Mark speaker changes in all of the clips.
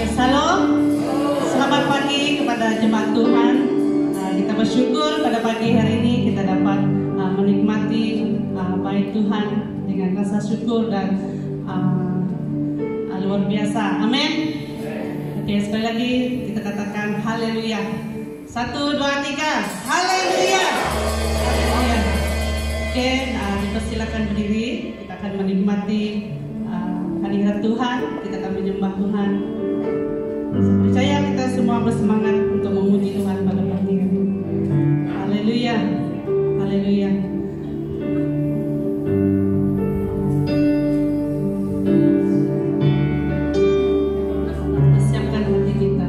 Speaker 1: Salam, selamat pagi kepada jemaat Tuhan. Kita bersyukur pada pagi hari ini kita dapat menikmati baik Tuhan dengan rasa syukur dan luar biasa. Amin. Oke, sekali lagi kita katakan haleluya. 1, 2, 3, haleluya. Haleluya. Oke, dipersilakan berdiri. Kita akan menikmati hadirat Tuhan. Kita akan menyembah Tuhan. Saya percaya kita semua bersemangat untuk memuji Tuhan pada pagi ini. Haleluya. Haleluya. Persiapkan hati kita.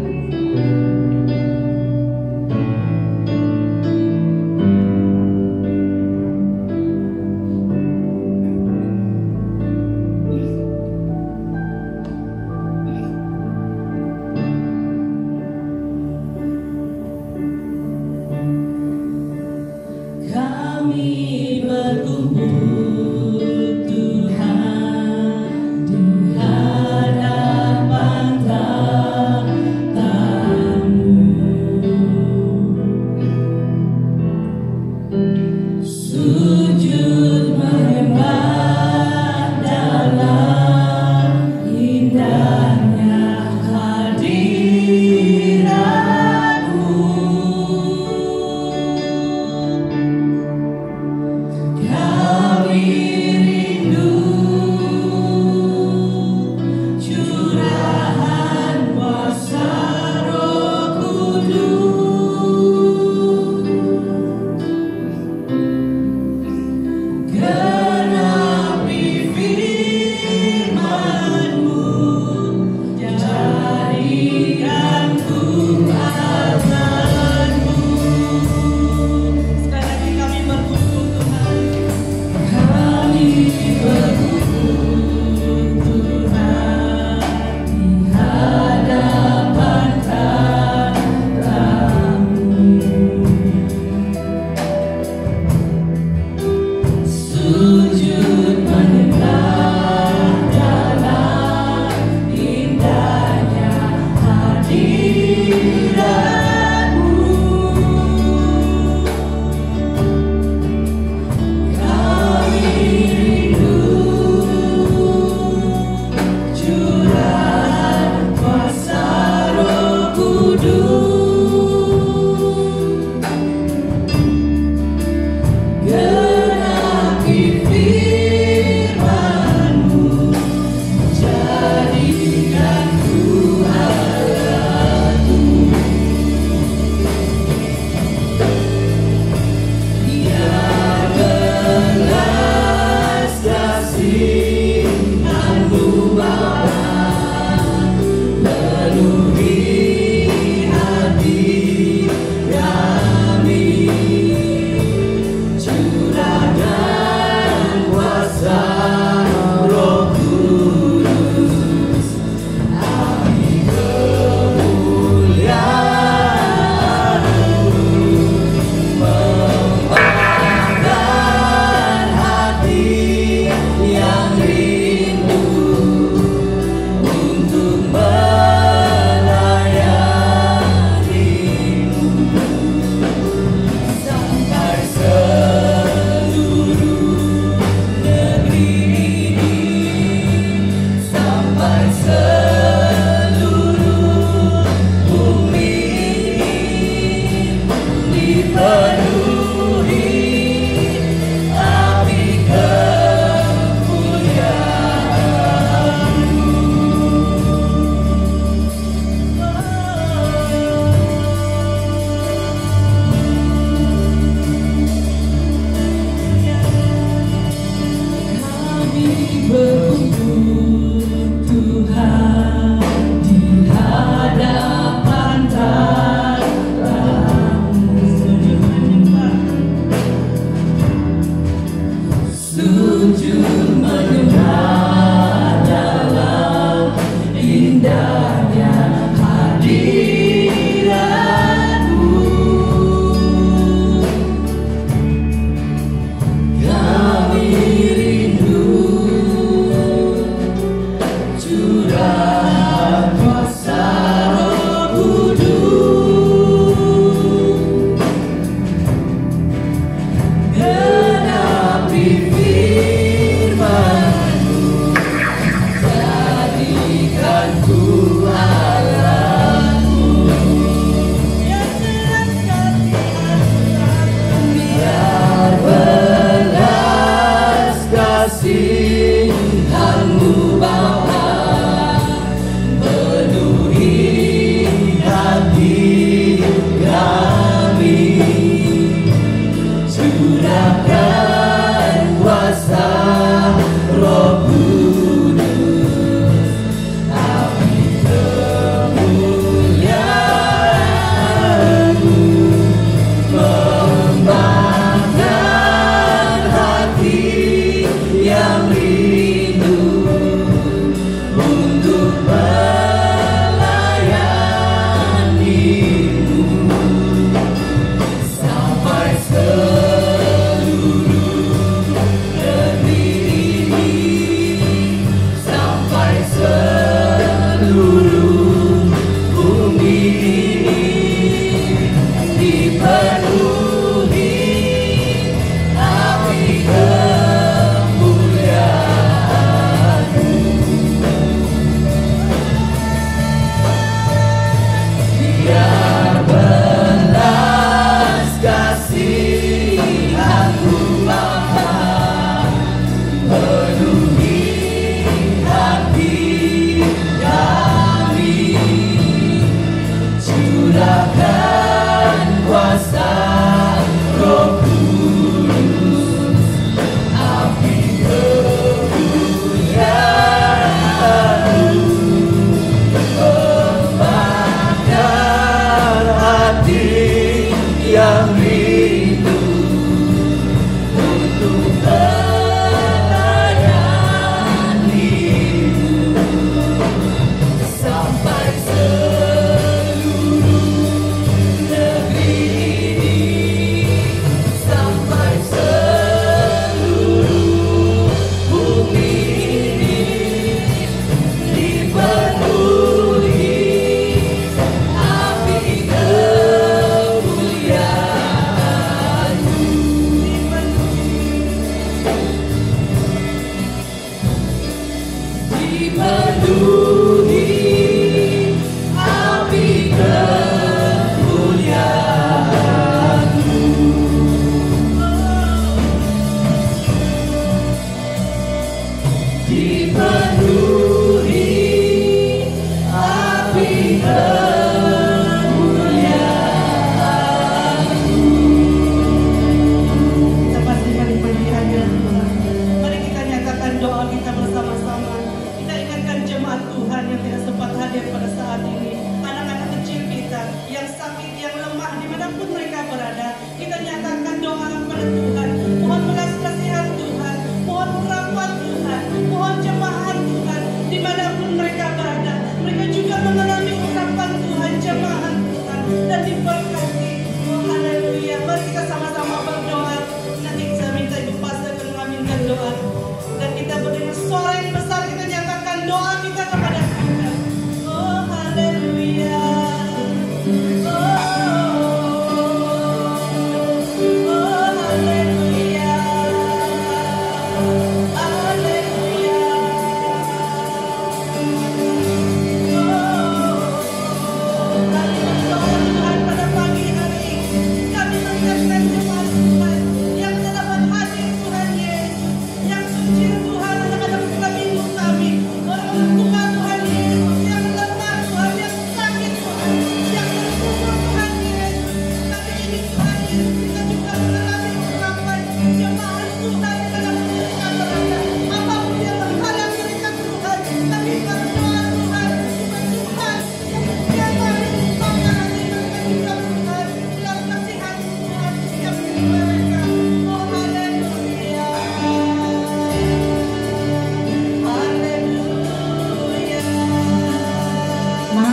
Speaker 2: Kami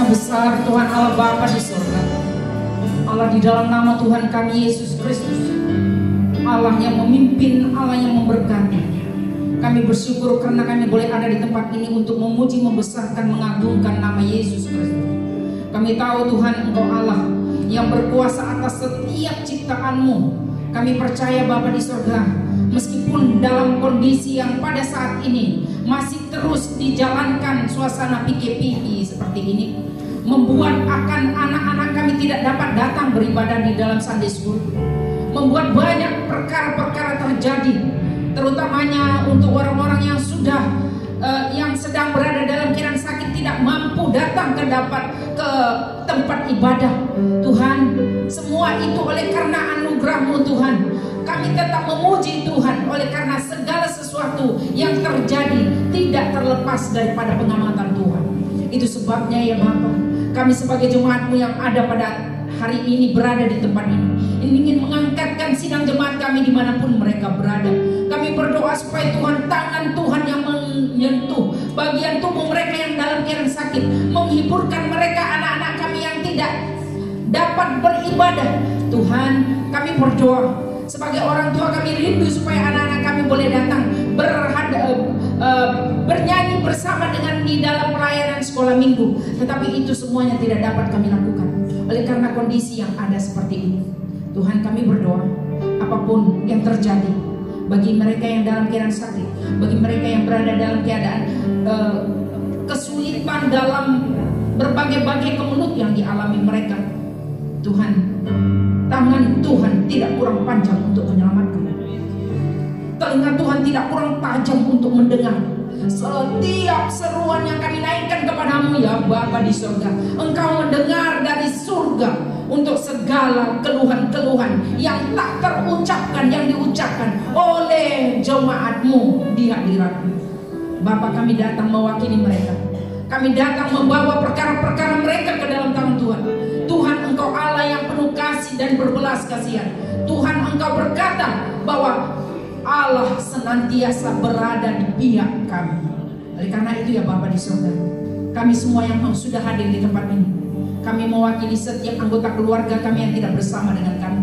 Speaker 2: besar Tuhan Allah Bapa di surga, Allah di dalam nama Tuhan kami Yesus Kristus, Allah yang memimpin, Allah yang memberkati. Kami bersyukur karena kami boleh ada di tempat ini untuk memuji, membesarkan, mengagungkan nama Yesus Kristus. Kami tahu Tuhan Engkau Allah yang berkuasa atas setiap ciptaan-Mu. Kami percaya Bapa di surga, meskipun dalam kondisi yang pada saat ini masih terus dijalankan suasana PKP seperti ini, membuat akan anak-anak kami tidak dapat datang beribadah di dalam Sunday School, membuat banyak perkara-perkara terjadi, terutamanya untuk orang-orang yang sudah yang sedang berada dalam keadaan sakit, tidak mampu datang ke tempat ibadah. Tuhan, semua itu oleh karena anugerah-Mu Tuhan. Kami tetap memuji Tuhan oleh karena segala sesuatu yang terjadi tidak terlepas daripada pengamatan Tuhan. Itu sebabnya ya Bapa, kami sebagai jemaat-Mu yang ada pada hari ini berada di tempat ini ingin mengangkatkan sidang jemaat kami dimanapun mereka berada. Kami berdoa supaya Tuhan, tangan Tuhan yang menyentuh bagian tubuh mereka yang dalam keadaan sakit, menghiburkan mereka, anak-anak kami yang tidak dapat beribadah. Tuhan, kami berdoa sebagai orang tua, kami rindu supaya anak-anak kami boleh datang bernyanyi bersama dengan di dalam pelayanan sekolah minggu. Tetapi itu semuanya tidak dapat kami lakukan oleh karena kondisi yang ada seperti ini. Tuhan, kami berdoa apapun yang terjadi bagi mereka yang dalam keadaan sakit, bagi mereka yang berada dalam keadaan kesulitan dalam berbagai-bagai kemelut yang dialami mereka, Tuhan, tangan Tuhan tidak kurang panjang untuk menyelamatkan. Telinga Tuhan tidak kurang tajam untuk mendengar setiap seruan yang kami naikkan kepadamu ya Bapa di surga. Engkau mendengar dari surga untuk segala keluhan-keluhan yang tak terucapkan, yang diucapkan oleh jemaat-Mu di hadirat-Mu. Bapa, kami datang mewakili mereka. Kami datang membawa perkara-perkara mereka ke dalam tangan Tuhan. Tuhan, Engkau Allah yang penuh kasih dan berbelas kasihan. Tuhan, Engkau berkata bahwa Allah senantiasa berada di pihak kami. Oleh karena itu ya Bapa di surga, kami semua yang sudah hadir di tempat ini, kami mewakili setiap anggota keluarga kami yang tidak bersama dengan kami.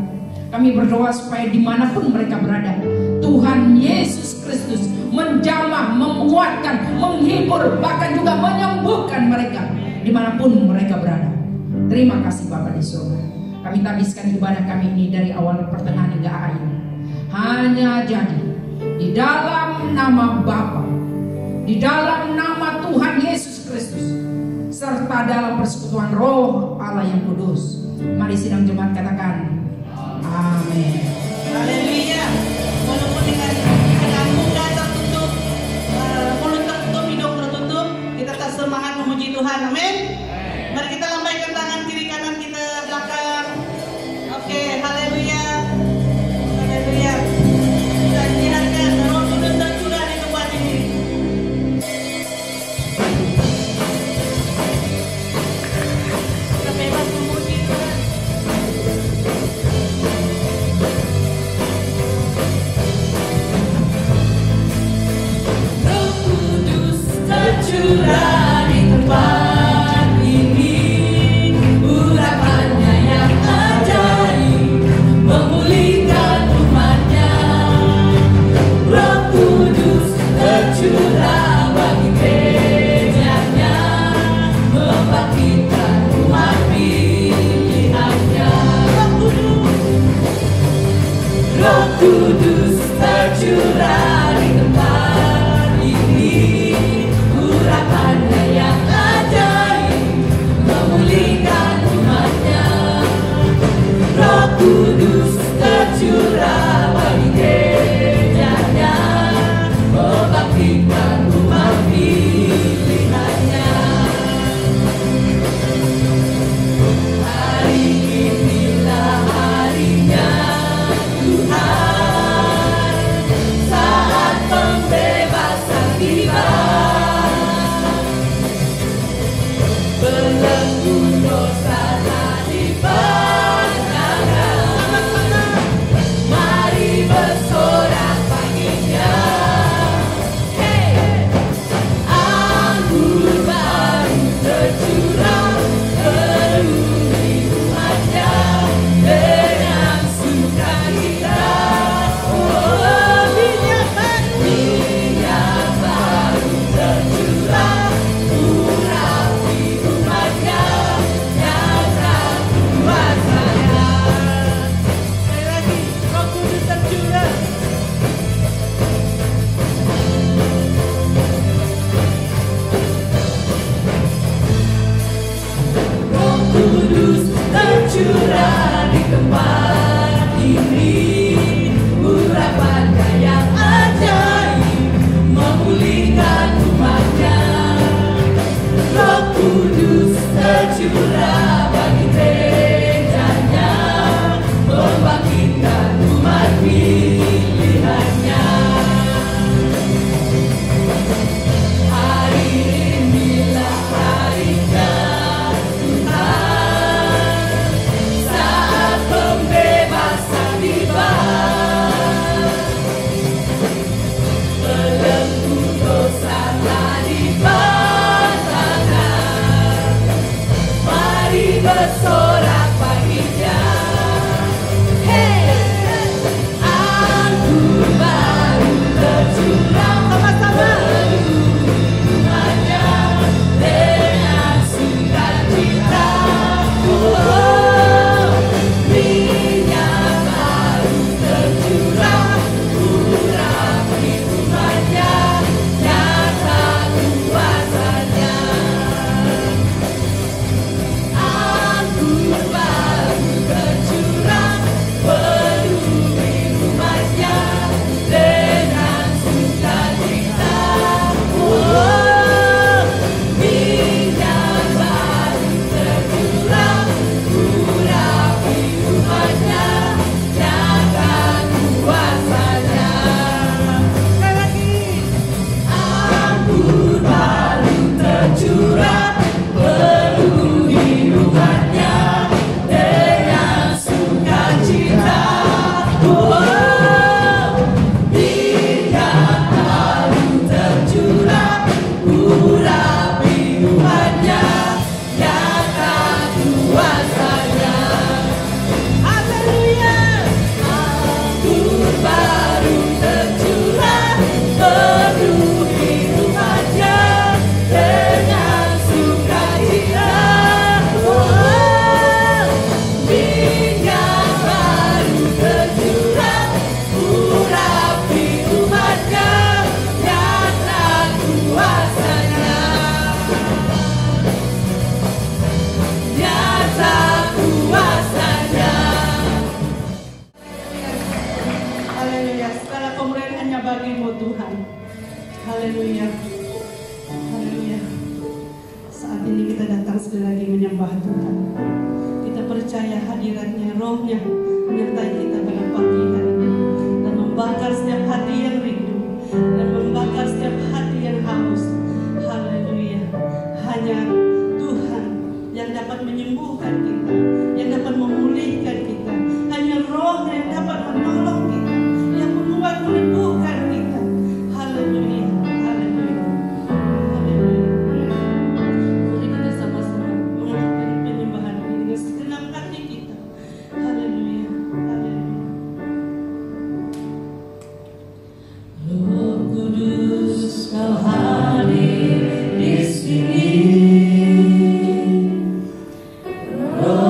Speaker 2: Kami berdoa supaya dimanapun mereka berada, Tuhan Yesus Kristus menjamah, menguatkan, menghibur, bahkan juga menyembuhkan mereka dimanapun mereka berada. Terima kasih Bapa di surga. Kami habiskan ibadah kami ini dari awal pertengahan hingga akhir hanya jadi di dalam nama Bapa di dalam nama Tuhan Yesus Kristus serta dalam persekutuan Roh Allah yang kudus. Mari sidang jemaat katakan amin.
Speaker 1: Haleluya. Walaupun dengan muka tertutup, mulut tertutup, hidung tertutup, kita tetap semangat memuji Tuhan. Amin. Mari kita lambaikan tangan kiri kanan kita belakang. Oke, haleluya. Haleluya. Dan kiranya Roh Kudus tercurah di tempat ini. Kita bebas memuji Tuhan.
Speaker 3: Roh Kudus tercurah di tempat ini, urapannya yang ajaib memulihkan umatnya. Roh Kudus tercurah bagi gerejanya, membangkitkan umat pilihannya. Roh Kudus tercurah di tempat ini, urapannya yang ajaib memulihkan umatnya. Roh Kudus tercurah bagi gerejanya, membangkitkan umat pilihannya. Hari inilah harinya Tuhan, saat pembebasan tiba. Belenggu dosa telah dipatahkan, mari bersorak paginya. Hey, anggur baru tercurah, penuhi umatnya dengan sukacita. Oh, minyak baru tercurah, urapi umatnya yang
Speaker 1: ini kita datang sekali lagi menyembah Tuhan. Kita percaya hadiratnya, rohnya menyertai kita pada pagi hari ini dan membakar setiap hati yang rindu dan membakar setiap hati yang haus. Haleluya. Hanya Tuhan yang dapat menyembuhkan kita, yang dapat memulihkan kita. Hanya roh yang dapat menolong kita, yang membuat meneguhkan kita. Haleluya. Haleluya. Haleluya. Mari kita sama-sama mengucapkan penyembahan ini dengan segenap hati kita. Haleluya. Haleluya. Roh Kudus, Kau hadir di sini. Roh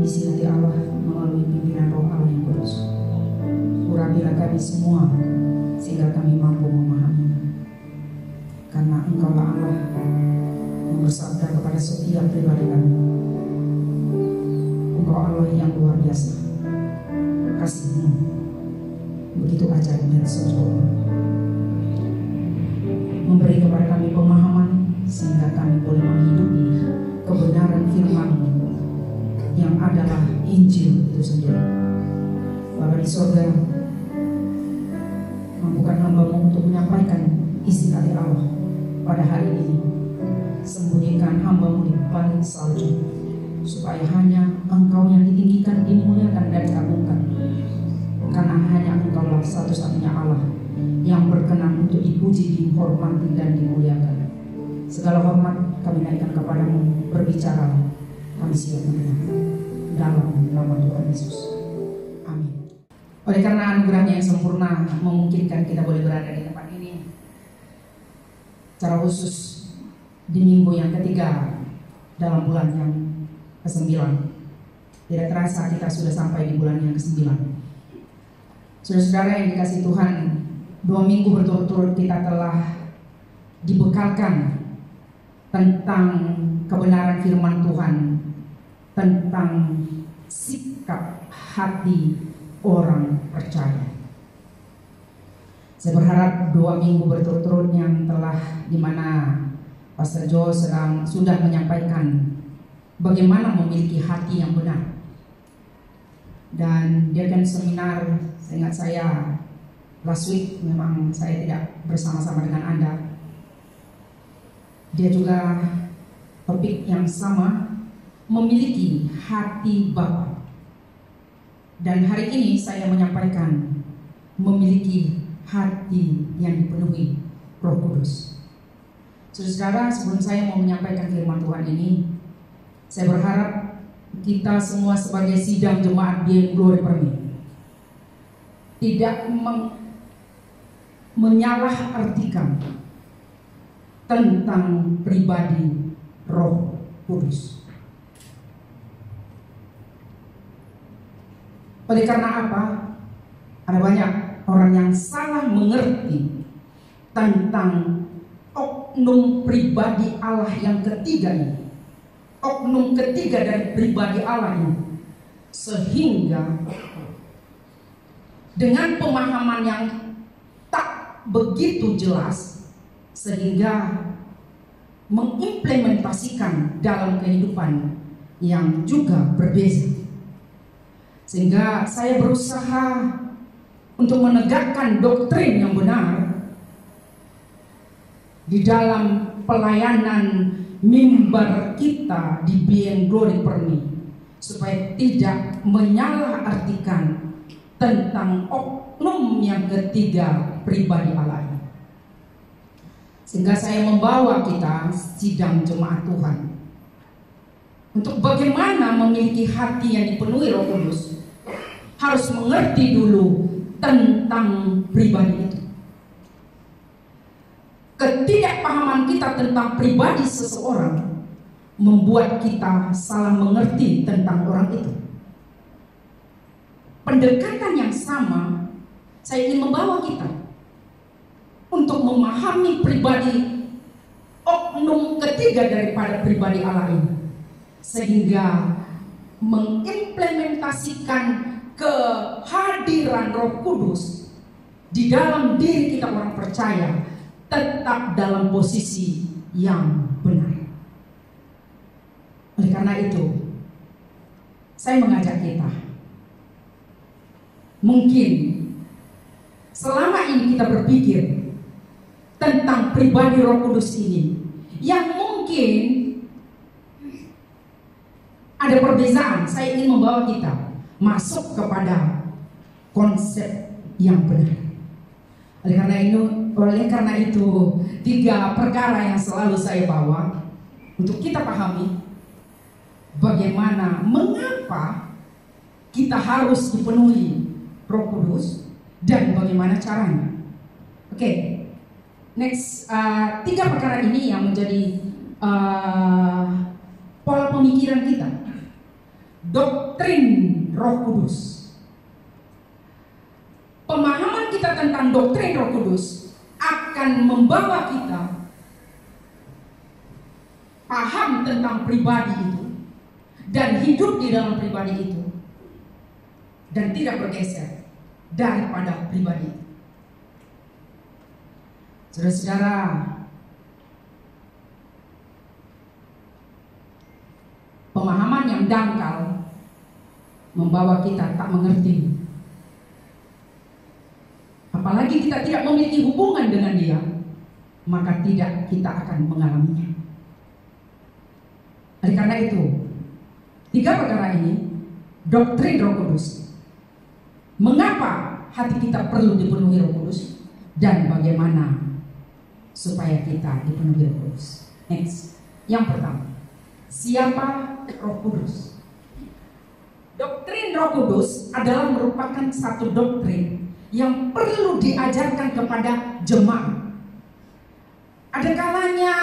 Speaker 2: isi hati Allah melalui pimpinan Roh Allah yang kudus. Urapilah kami semua sehingga kami mampu memahami. Karena Engkaulah Allah yang bersabda kepada setiap pribadi kami. Engkau Allah yang luar biasa. Kasih-Mu begitu ajaib dan sempurna, memberi kepada kami pemahaman sehingga kami boleh menghidupi kebenaran firman-Mu yang adalah Injil itu sendiri. Bapa di sorga, mampukan hamba-Mu untuk menyampaikan isi hati Allah pada hari ini. Sembunyikan hamba-Mu di balik salju, supaya hanya Engkau yang ditinggikan, dimuliakan dan diagungkan. Karena hanya Engkaulah satu-satunya Allah yang berkenan untuk dipuji, dihormati dan dimuliakan. Segala hormat kami naikkan kepadamu. Berbicara, kami siap mendengar. Dalam nama Tuhan Yesus. Amin. Oleh karena anugerahnya yang sempurna memungkinkan kita boleh berada di tempat ini, secara khusus di minggu yang ketiga dalam bulan yang ke-9. Tidak terasa kita sudah sampai di bulan yang ke-9. Saudara-saudara yang dikasihi Tuhan, 2 minggu berturut-turut kita telah dibekalkan tentang kebenaran firman Tuhan, tentang sikap hati orang percaya. Saya berharap 2 minggu berturut-turut yang telah dimana Pastor Joe sudah menyampaikan bagaimana memiliki hati yang benar. Dan dia kan seminar, seingat saya last week, memang saya tidak bersama-sama dengan Anda. Dia juga topik yang sama, memiliki hati Bapa. Dan hari ini saya menyampaikan memiliki hati yang dipenuhi Roh Kudus. Saudara, sebelum saya mau menyampaikan firman Tuhan ini, saya berharap kita semua sebagai sidang jemaat Being Glory Permi tidak menyalahartikan tentang pribadi Roh Kudus. Oleh karena apa? Ada banyak orang yang salah mengerti tentang oknum pribadi Allah yang ketiga ini, oknum ketiga dari pribadi Allah ini, sehingga dengan pemahaman yang tak begitu jelas, sehingga mengimplementasikan dalam kehidupan yang juga berbeza. Sehingga saya berusaha untuk menegakkan doktrin yang benar di dalam pelayanan mimbar kita di Being Glory Permi, supaya tidak menyalahartikan tentang oknum yang ketiga pribadi Allah. Sehingga saya membawa kita sidang jemaat Tuhan untuk bagaimana memiliki hati yang dipenuhi Roh Kudus, harus mengerti dulu tentang pribadi itu. Ketidakpahaman kita tentang pribadi seseorang membuat kita salah mengerti tentang orang itu. Pendekatan yang sama saya ingin membawa kita untuk memahami pribadi oknum ketiga daripada pribadi Allah ini, sehingga mengimplementasikan kehadiran Roh Kudus di dalam diri kita orang percaya tetap dalam posisi yang benar. Oleh karena itu, saya mengajak kita, mungkin selama ini kita berpikir tentang pribadi Roh Kudus ini, yang mungkin ada perbezaan. Saya ingin membawa kita masuk kepada konsep yang benar. Oleh karena itu 3 perkara yang selalu saya bawa untuk kita pahami bagaimana, mengapa kita harus dipenuhi Roh Kudus dan bagaimana caranya. Oke, next, 3 perkara ini yang menjadi pola pemikiran kita doktrin Roh Kudus. Pemahaman kita tentang doktrin Roh Kudus akan membawa kita paham tentang pribadi itu dan hidup di dalam pribadi itu dan tidak bergeser daripada pribadi itu. Saudara-saudara, pemahaman yang dangkal membawa kita tak mengerti. Apalagi kita tidak memiliki hubungan dengan Dia, maka tidak kita akan mengalaminya. Oleh karena itu, 3 perkara ini, doktrin Roh Kudus. Mengapa hati kita perlu dipenuhi Roh Kudus dan bagaimana supaya kita dipenuhi Roh Kudus. Next, yang pertama, siapa Roh Kudus? Doktrin Roh Kudus adalah merupakan satu doktrin yang perlu diajarkan kepada jemaat. Ada kalanya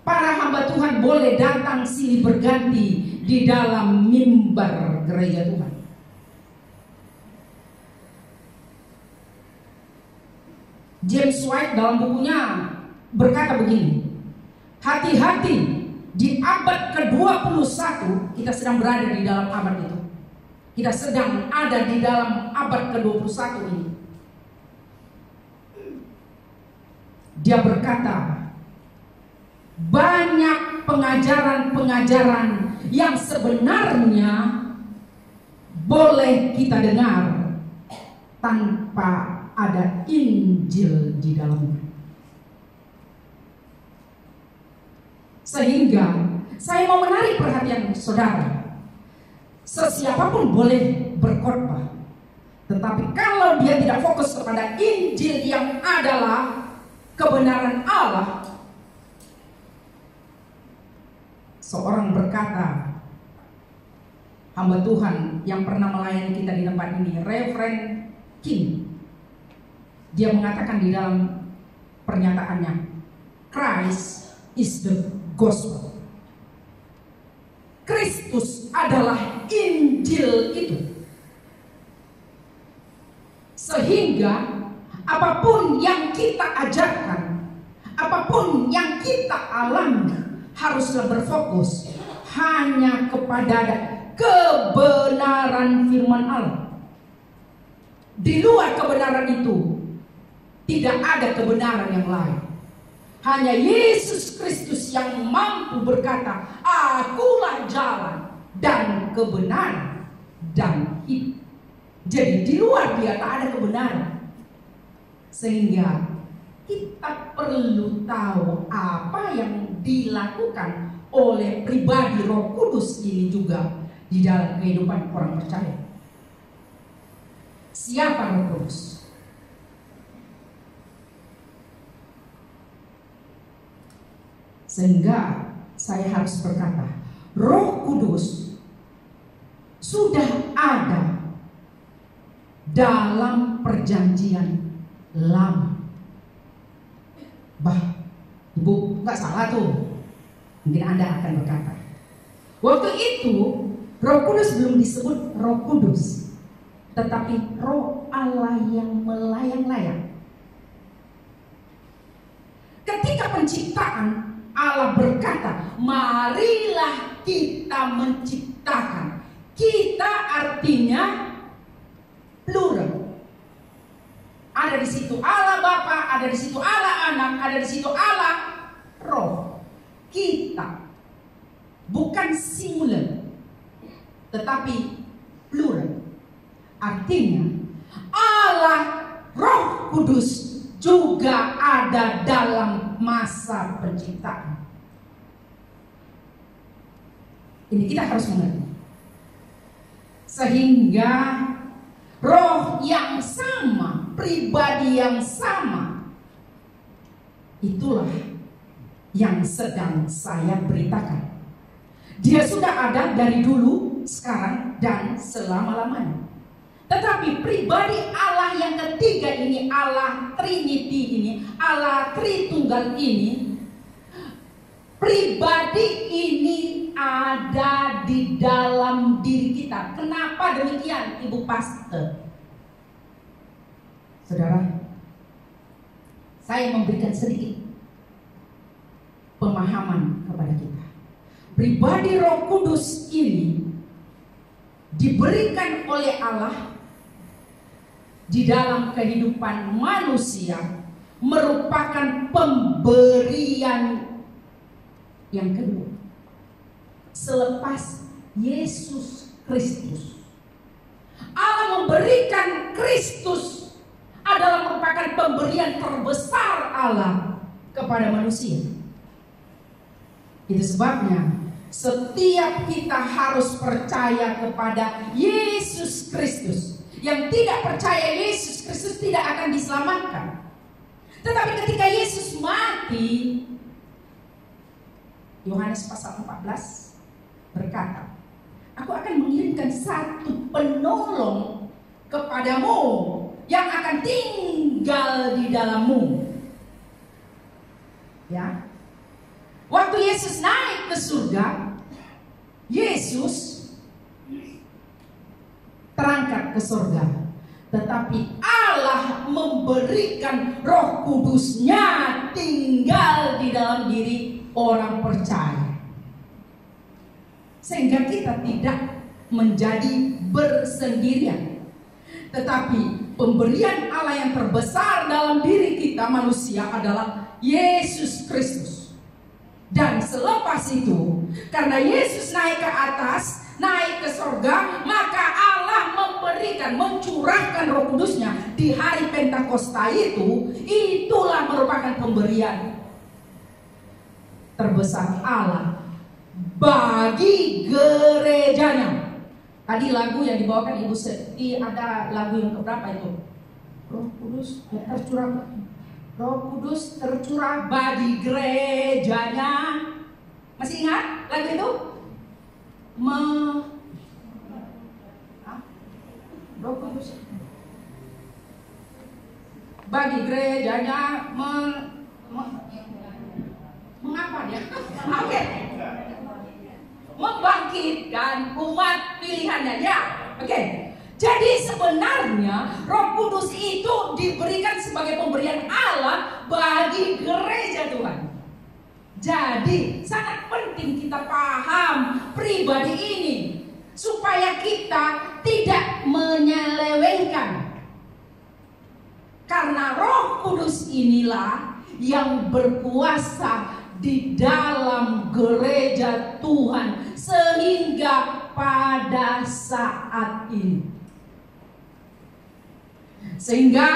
Speaker 2: para hamba Tuhan boleh datang silih berganti di dalam mimbar gereja Tuhan. James White dalam bukunya berkata begini, hati-hati, di abad ke-21 kita sedang berada di dalam abad itu. Kita sedang ada di dalam abad ke-21 ini. Dia berkata, banyak pengajaran-pengajaran yang sebenarnya boleh kita dengar tanpa ada Injil di dalamnya. Sehingga saya mau menarik perhatian saudara. Sesiapapun boleh berkhotbah, tetapi kalau dia tidak fokus kepada Injil yang adalah kebenaran Allah. Seorang berkata, hamba Tuhan yang pernah melayani kita di tempat ini, Reverend King, dia mengatakan di dalam pernyataannya, Christ is the gospel. Kristus adalah Injil itu. Sehingga apapun yang kita ajarkan, apapun yang kita alami, haruslah berfokus hanya kepada kebenaran firman Allah. Di luar kebenaran itu tidak ada kebenaran yang lain. Hanya Yesus Kristus yang mampu berkata, akulah jalan dan kebenaran dan hidup. Jadi di luar Dia tak ada kebenaran. Sehingga kita perlu tahu apa yang dilakukan oleh pribadi Roh Kudus ini juga di dalam kehidupan orang percaya. Siapa Roh Kudus? Sehingga saya harus berkata, Roh Kudus sudah ada dalam perjanjian lama. Ibu nggak salah tuh. Mungkin Anda akan berkata, waktu itu Roh Kudus belum disebut Roh Kudus, tetapi Roh Allah yang melayang-layang. Ketika penciptaan, Allah berkata, marilah kita menciptakan. Kita artinya plural. Ada di situ Allah Bapa, ada di situ Allah Anak, ada di situ Allah Roh. Kita bukan singular, tetapi plural. Artinya Allah Roh Kudus juga ada dalam masa penciptaan. Ini kita harus mengerti. Sehingga roh yang sama, pribadi yang sama, itulah yang sedang saya beritakan. Dia sudah ada dari dulu, sekarang, dan selama-lamanya. Tetapi pribadi Allah yang ketiga ini, Allah Trinity ini, Allah Tritunggal ini, pribadi ini ada di dalam diri kita. Kenapa demikian, Ibu Pastor? Saudara, saya memberikan sedikit pemahaman kepada kita. Pribadi Roh Kudus ini diberikan oleh Allah di dalam kehidupan manusia, merupakan pemberian yang kedua selepas Yesus Kristus. Allah memberikan Kristus adalah merupakan pemberian terbesar Allah kepada manusia. Itu sebabnya setiap kita harus percaya kepada Yesus Kristus. Yang tidak percaya Yesus Kristus tidak akan diselamatkan. Tetapi ketika Yesus mati, Yohanes pasal 14 berkata, aku akan mengirimkan satu penolong kepadamu yang akan tinggal di dalammu. Ya. Waktu Yesus naik ke surga, Yesus terangkat ke surga, tetapi Allah memberikan Roh Kudus-Nya tinggal di dalam diri orang percaya, sehingga kita tidak menjadi bersendirian. Tetapi pemberian Allah yang terbesar dalam diri kita manusia adalah Yesus Kristus. Dan selepas itu, karena Yesus naik ke atas, naik ke surga, maka Allah mencurahkan Roh Kudus-Nya di hari Pentakosta itu. Itulah merupakan pemberian terbesar Allah bagi gerejanya. Tadi lagu yang dibawakan Ibu Seti, ada lagu yang keberapa itu? Roh Kudus tercurah, Roh Kudus tercurah bagi gerejanya. Masih ingat lagu itu? Roh Kudus bagi gerejanya mengapa dia? Oke. Membangkitkan umat pilihannya, ya. Oke. Jadi sebenarnya Roh Kudus itu diberikan sebagai pemberian Allah bagi gereja Tuhan. Jadi sangat penting kita paham pribadi ini supaya kita tidak menyelewengkan. Karena Roh Kudus inilah yang berkuasa di dalam gereja Tuhan sehingga pada saat ini. Sehingga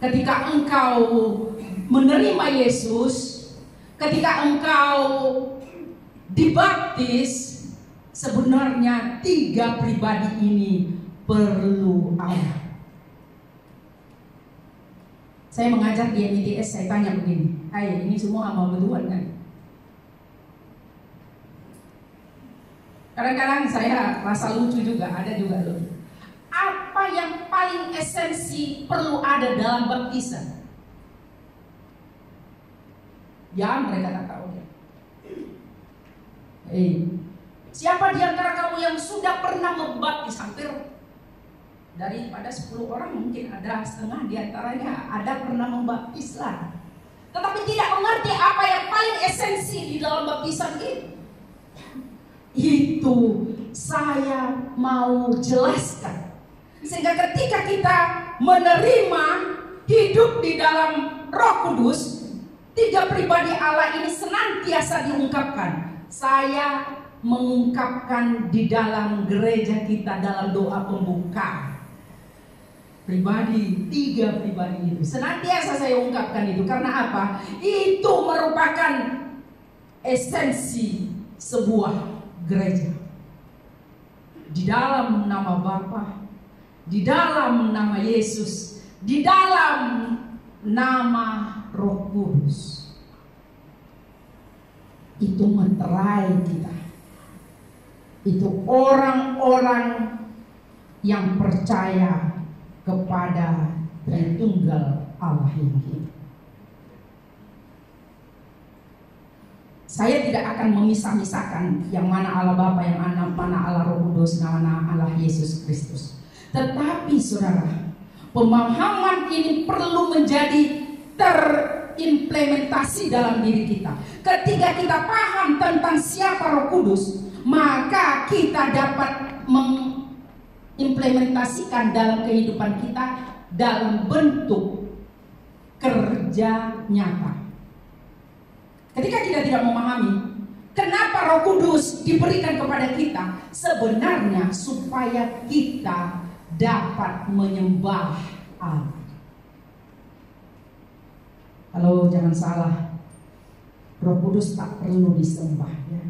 Speaker 2: ketika engkau menerima Yesus, ketika engkau dibaptis, sebenarnya 3 pribadi ini perlu ada. Saya mengajar di MITS, saya tanya begini, hai, ini semua hamba Tuhan kan? Kadang-kadang saya rasa lucu juga, ada juga lucu. Apa yang paling esensi perlu ada dalam baptisan? Ya, mereka tak tahu. Siapa di antara kamu yang sudah pernah membaptis? Hampir daripada 10 orang mungkin ada setengah di antaranya ada pernah membaptis lah. Tetapi tidak mengerti apa yang paling esensi di dalam baptisan itu. Itu saya mau jelaskan. Sehingga ketika kita menerima hidup di dalam Roh Kudus, 3 pribadi Allah ini senantiasa diungkapkan. Saya mengungkapkan di dalam gereja kita dalam doa pembuka. Pribadi, 3 pribadi itu senantiasa saya ungkapkan itu. Karena apa? Itu merupakan esensi sebuah gereja. Di dalam nama Bapa, di dalam nama Yesus, di dalam nama Roh Kudus. Itu meterai kita. Itu orang-orang yang percaya kepada Tritunggal Allah yang hidup. Saya tidak akan memisah-misahkan yang mana Allah Bapa, yang mana Allah Roh Kudus, mana Allah Yesus Kristus. Tetapi saudara, pemahaman ini perlu menjadi terimplementasi dalam diri kita. Ketika kita paham tentang siapa Roh Kudus, maka kita dapat mengimplementasikan dalam kehidupan kita dalam bentuk kerja nyata. Ketika kita tidak memahami kenapa Roh Kudus diberikan kepada kita, sebenarnya supaya kita dapat menyembah Allah. Kalau jangan salah, Roh Kudus tak perlu disembah, ya.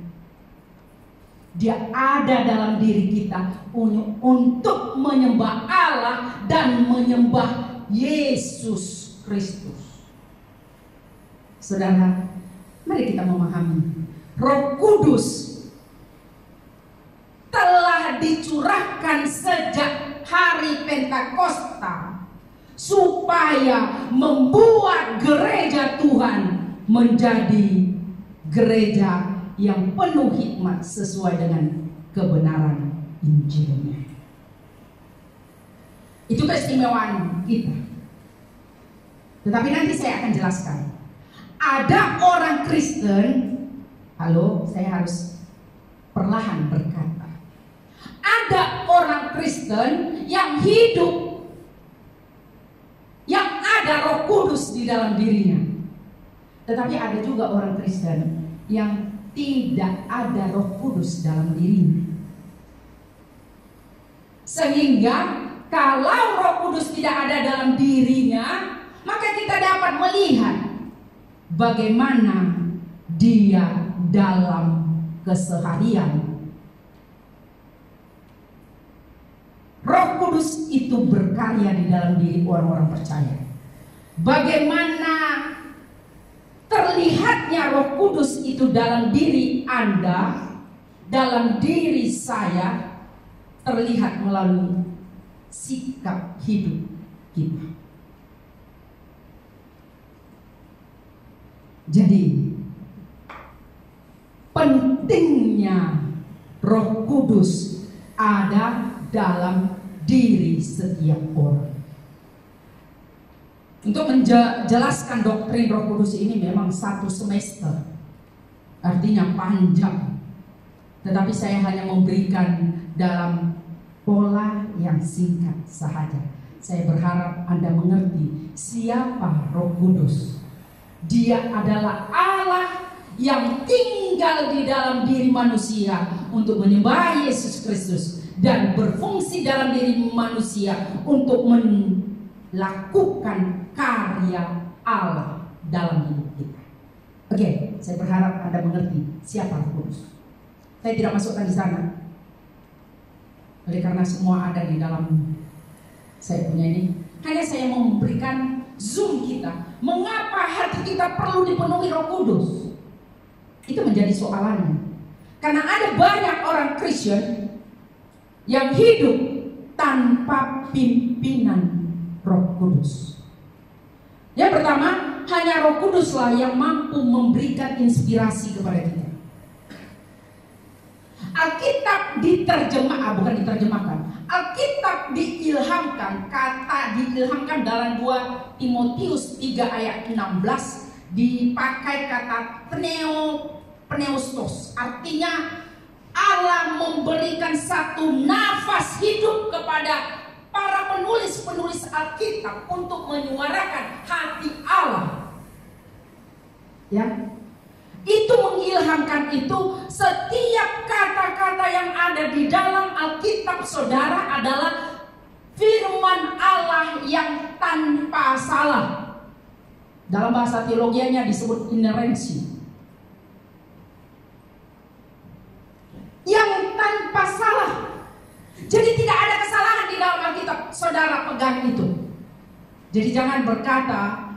Speaker 2: Dia ada dalam diri kita untuk menyembah Allah dan menyembah Yesus Kristus. Saudara, mari kita memahami, Roh Kudus telah dicurahkan sejak hari Pentakosta supaya membuat gereja Tuhan menjadi gereja yang penuh hikmat sesuai dengan kebenaran Injilnya. Itu keistimewaan kita. Tetapi nanti saya akan jelaskan. Ada orang Kristen, saya harus perlahan berkata. Ada orang Kristen yang hidup, yang ada Roh Kudus di dalam dirinya. Tetapi ada juga orang Kristen yang tidak ada Roh Kudus dalam dirinya. Sehingga kalau Roh Kudus tidak ada dalam dirinya, maka kita dapat melihat bagaimana dia dalam keseharian. Roh Kudus itu berkarya di dalam diri orang-orang percaya. Bagaimana terlihatnya Roh Kudus itu dalam diri Anda, dalam diri saya, terlihat melalui sikap hidup kita. Jadi pentingnya Roh Kudus ada dalam diri setiap orang. Untuk menjelaskan doktrin Roh Kudus ini memang 1 semester, artinya panjang. Tetapi saya hanya memberikan dalam pola yang singkat saja. Saya berharap Anda mengerti siapa Roh Kudus. Dia adalah Allah yang tinggal di dalam diri manusia untuk menyembah Yesus Kristus dan berfungsi dalam diri manusia untuk melakukan karya Allah dalam hidup kita. Oke, saya berharap Anda mengerti siapa Roh Kudus. Saya tidak masukkan di sana, oleh karena semua ada di dalam saya punya ini. Hanya saya mau memberikan zoom kita. Mengapa hati kita perlu dipenuhi Roh Kudus? Itu menjadi soalannya. Karena ada banyak orang Kristen yang hidup tanpa pimpinan Roh Kudus. Yang pertama, hanya Roh Kuduslah yang mampu memberikan inspirasi kepada kita. Alkitab bukan diterjemahkan. Alkitab diilhamkan, kata diilhamkan dalam 2 Timotius 3 ayat 16 dipakai kata pneustos. Artinya Allah memberikan satu nafas hidup kepada para penulis-penulis Alkitab untuk menyuarakan hati Allah. Ya. Itu mengilhamkan itu, setiap kata-kata yang ada di dalam Alkitab saudara adalah firman Allah yang tanpa salah. Dalam bahasa teologianya disebut inerensi. Yang tanpa salah. Jadi tidak ada kesalahan di dalam Alkitab, saudara pegang itu. Jadi jangan berkata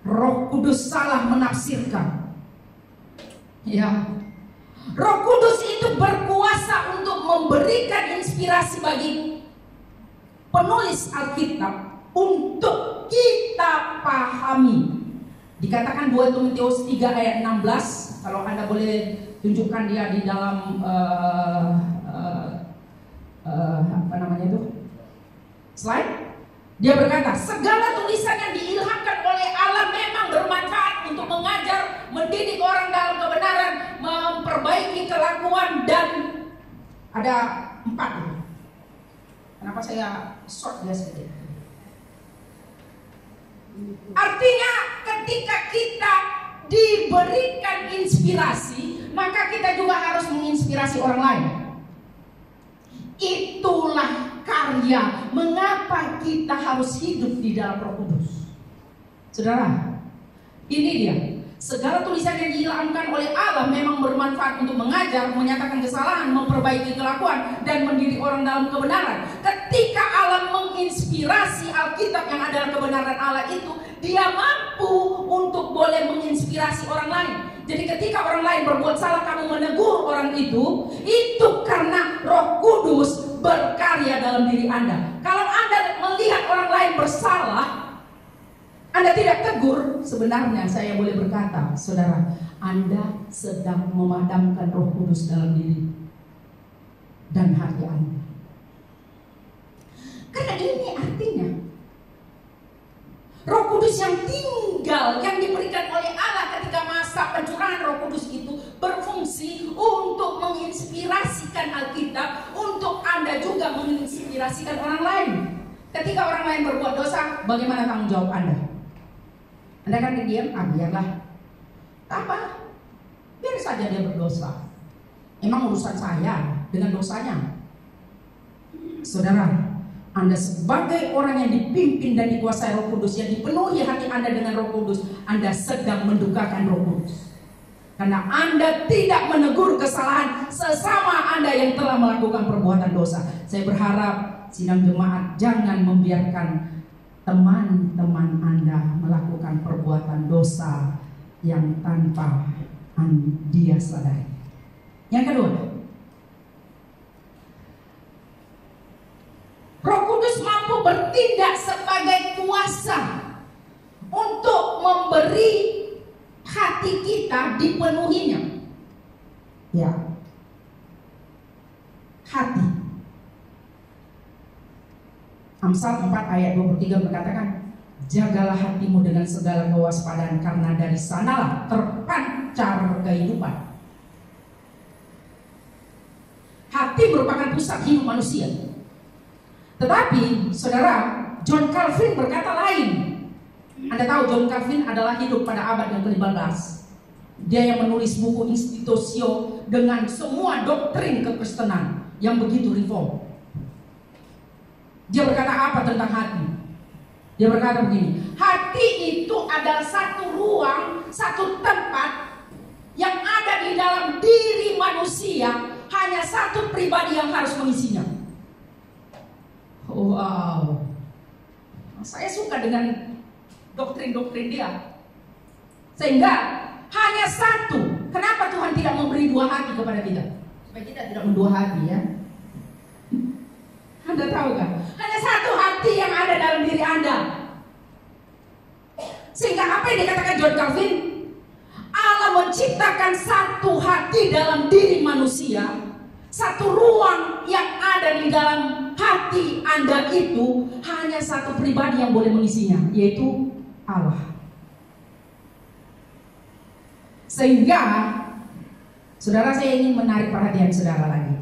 Speaker 2: Roh Kudus salah menafsirkan. Ya, Roh Kudus itu berkuasa untuk memberikan inspirasi bagi penulis Alkitab untuk kita pahami Dikatakan 2 Timotius 3 ayat 16. Kalau Anda boleh tunjukkan dia di dalam apa namanya itu? Slide. Dia berkata, segala tulisan yang diilhamkan oleh Allah memang bermanfaat untuk mengajar, mendidik orang dalam kebenaran, memperbaiki kelakuan, dan ada 4. Kenapa saya short dia sedikit? Artinya ketika kita diberikan inspirasi, maka kita juga harus menginspirasi orang lain. Itulah karya mengapa kita harus hidup di dalam Roh Kudus. Saudara, ini dia. Segala tulisan yang diilhamkan oleh Allah memang bermanfaat untuk mengajar, menyatakan kesalahan, memperbaiki kelakuan, dan mendidik orang dalam kebenaran. Ketika Allah menginspirasi Alkitab yang adalah kebenaran Allah itu, dia mampu untuk boleh menginspirasi orang lain. Jadi ketika orang lain berbuat salah, kamu menegur orang itu karena Roh Kudus berkarya dalam diri Anda. Kalau Anda melihat orang lain bersalah, Anda tidak tegur, sebenarnya saya boleh berkata, saudara, Anda sedang memadamkan Roh Kudus dalam diri dan hati Anda. Karena ini artinya Roh Kudus yang tinggal, yang diberikan oleh Allah ketika masa pencurahan Roh Kudus itu berfungsi untuk menginspirasikan Alkitab, untuk Anda juga menginspirasikan orang lain. Ketika orang lain berbuat dosa, bagaimana tanggung jawab Anda? Anda kan diam, biarlah. Apa? Biar saja dia berdosa. Emang urusan saya dengan dosanya? Saudara, Anda sebagai orang yang dipimpin dan dikuasai Roh Kudus, yang dipenuhi hati Anda dengan Roh Kudus, Anda sedang mendukakan Roh Kudus. Karena Anda tidak menegur kesalahan sesama Anda yang telah melakukan perbuatan dosa. Saya berharap sidang jemaat jangan membiarkan teman-teman Anda melakukan perbuatan dosa yang tanpa dia sadari. Yang kedua, Roh Kudus mampu bertindak sebagai kuasa untuk memberi hati kita dipenuhinya. Ya, hati. Amsal 4 ayat 23 berkatakan, jagalah hatimu dengan segala kewaspadaan, karena dari sanalah terpancar kehidupan. Hati merupakan pusat hidup manusia. Tetapi, saudara, John Calvin berkata lain. Anda tahu John Calvin adalah hidup pada abad yang ke-15. Dia yang menulis buku Institutio dengan semua doktrin kekristenan yang begitu reform. Dia berkata apa tentang hati? Dia berkata begini, hati itu adalah satu ruang, satu tempat yang ada di dalam diri manusia. Hanya satu pribadi yang harus mengisinya. Wow, saya suka dengan doktrin-doktrin dia. Sehingga hanya satu. Kenapa Tuhan tidak memberi 2 hati kepada kita? Supaya kita tidak mendua hati, ya. Anda tahu kan? Hanya satu hati yang ada dalam diri Anda. Sehingga apa yang dikatakan John Calvin? Allah menciptakan satu hati dalam diri manusia. Satu ruang yang ada di dalam hati Anda itu hanya satu pribadi yang boleh mengisinya, yaitu Allah. Sehingga, saudara, saya ingin menarik perhatian saudara lagi.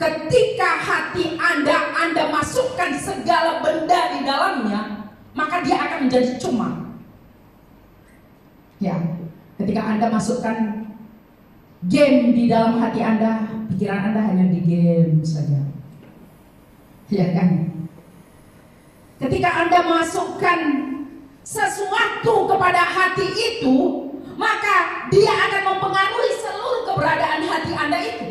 Speaker 2: Ketika hati Anda masukkan segala benda di dalamnya, maka dia akan menjadi cuma. Ya, ketika Anda masukkan game di dalam hati Anda, pikiran Anda hanya di game saja. Ya kan? Ketika Anda masukkan sesuatu kepada hati itu, maka dia akan mempengaruhi seluruh keberadaan hati Anda itu.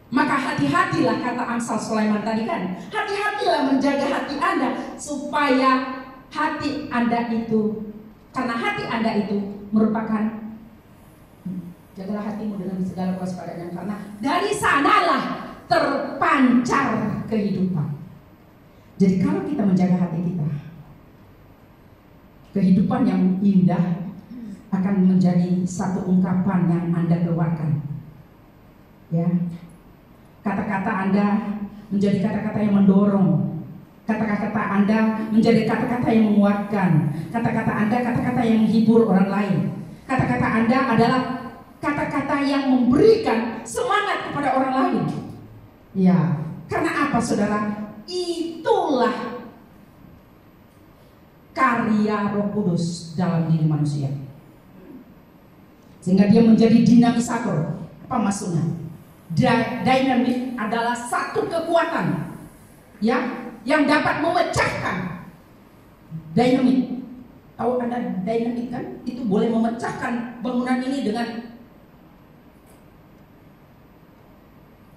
Speaker 2: Maka hati-hatilah, kata Amsal Sulaiman tadi kan, hati-hatilah menjaga hati Anda, supaya hati Anda itu, karena hati Anda itu merupakan, jagalah hatimu dengan segala kewaspadaan, karena dari sanalah terpancar kehidupan. Jadi kalau kita menjaga hati kita, kehidupan yang indah akan menjadi satu ungkapan yang Anda keluarkan. Ya, kata-kata Anda menjadi kata-kata yang mendorong, kata-kata Anda menjadi kata-kata yang menguatkan, kata-kata Anda kata-kata yang menghibur orang lain, kata-kata Anda adalah kata-kata yang memberikan semangat kepada orang lain. Ya, karena apa saudara? Itulah karya Roh Kudus dalam diri manusia, sehingga dia menjadi dinamisator. Apa maksudnya? Dynamic adalah satu kekuatan ya, yang dapat memecahkan. Dynamic, tahu Anda dynamic kan? Itu boleh memecahkan bangunan ini dengan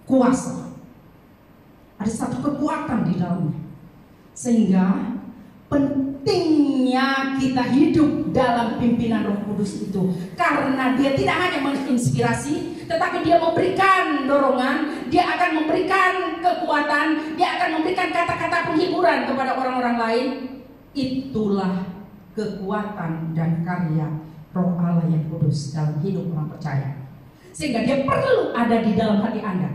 Speaker 2: kuasa. Ada satu kekuatan di dalamnya, sehingga pentingnya kita hidup dalam pimpinan Roh Kudus itu, karena dia tidak hanya menginspirasi, tetapi dia memberikan dorongan, dia akan memberikan kekuatan, dia akan memberikan kata-kata penghiburan kepada orang-orang lain. Itulah kekuatan dan karya Roh Allah yang kudus dalam hidup orang percaya, sehingga dia perlu ada di dalam hati Anda,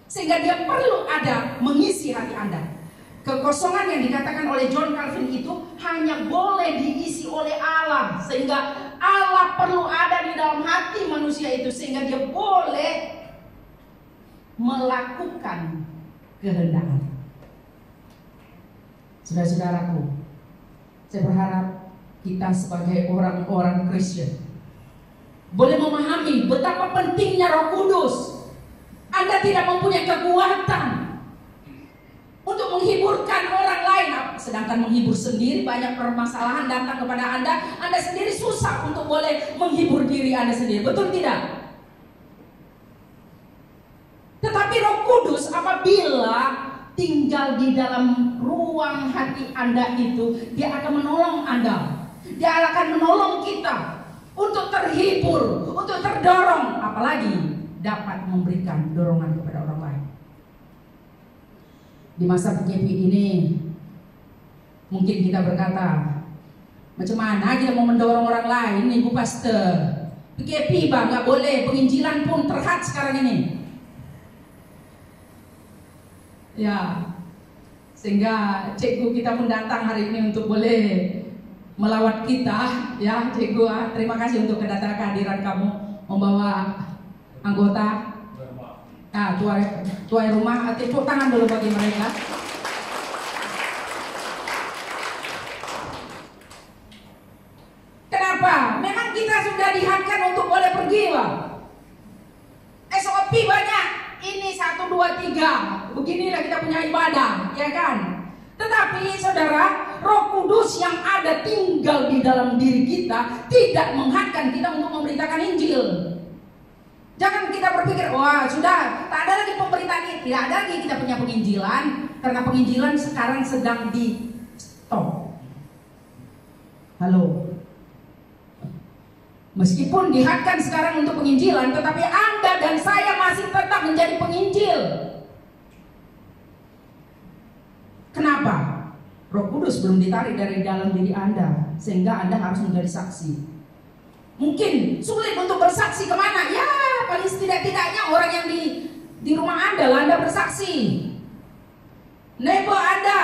Speaker 2: sehingga dia perlu ada mengisi hati Anda. Kekosongan yang dikatakan oleh John Calvin itu hanya boleh diisi oleh Allah, sehingga Allah perlu ada di dalam hati manusia itu, sehingga dia boleh melakukan kehendak Allah. Saudara-saudaraku, saya berharap kita sebagai orang-orang Kristen boleh memahami betapa pentingnya Roh Kudus. Anda tidak mempunyai kekuatan untuk menghiburkan orang lain, sedangkan menghibur sendiri banyak permasalahan datang kepada Anda. Anda sendiri susah untuk boleh menghibur diri Anda sendiri, betul tidak? Tetapi Roh Kudus apabila tinggal di dalam ruang hati Anda itu, dia akan menolong Anda, dia akan menolong kita untuk terhibur, untuk terdorong, apalagi dapat memberikan dorongan kepada orang lain. Di masa PKP ini mungkin kita berkata, macam mana kita mau mendorong orang lain nih Bu Pastor? PKP bang, nggak boleh, penginjilan pun terhad sekarang ini. Ya, sehingga cikgu kita pun datang hari ini untuk boleh melawat kita. Ya cikgu, terima kasih untuk kehadiran kamu membawa anggota. Nah, tuai rumah, tepuk tangan dulu bagi mereka. Kenapa? Memang kita sudah dihadkan untuk boleh pergi, Pak. SOP banyak. Ini 1, 2, 3. Beginilah kita punya ibadah, ya kan? Tetapi saudara, Roh Kudus yang ada tinggal di dalam diri kita tidak menghadkan kita untuk memberitakan Injil. Jangan kita berpikir, wah sudah tak ada lagi pemberitaan ini, tidak ada lagi kita punya penginjilan, karena penginjilan sekarang sedang di stop. Halo, meskipun dihadkan sekarang untuk penginjilan, tetapi Anda dan saya masih tetap menjadi penginjil. Kenapa? Roh Kudus belum ditarik dari dalam diri Anda, sehingga Anda harus menjadi saksi. Mungkin sulit untuk bersaksi kemana? Ya, paling setidak-tidaknya orang yang di rumah Anda lah Anda bersaksi. Neighbor Anda,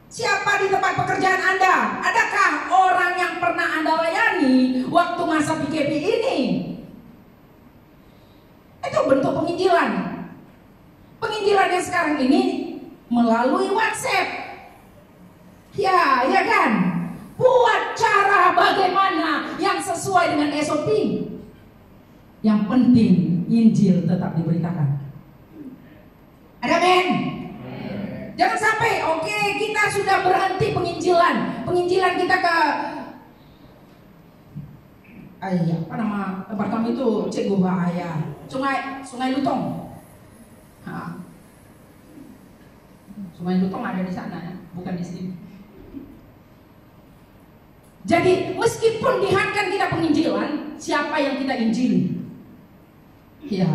Speaker 2: siapa di tempat pekerjaan Anda? Adakah orang yang pernah Anda layani waktu masa PKP ini? Itu bentuk penginjilan. Penginjilan yang sekarang ini melalui WhatsApp. Ya kan? Buat cara bagaimana yang sesuai dengan SOP. Yang penting Injil tetap diberitakan. Ada men? Jangan sampai oke, kita sudah berhenti penginjilan. Penginjilan kita ke apa nama tempat kami itu Cikgu Bahaya, Sungai Lutong. Sungai Lutong ada di sana ya, bukan di sini. Jadi meskipun dihadkan kita penginjilan, siapa yang kita injili? Ya,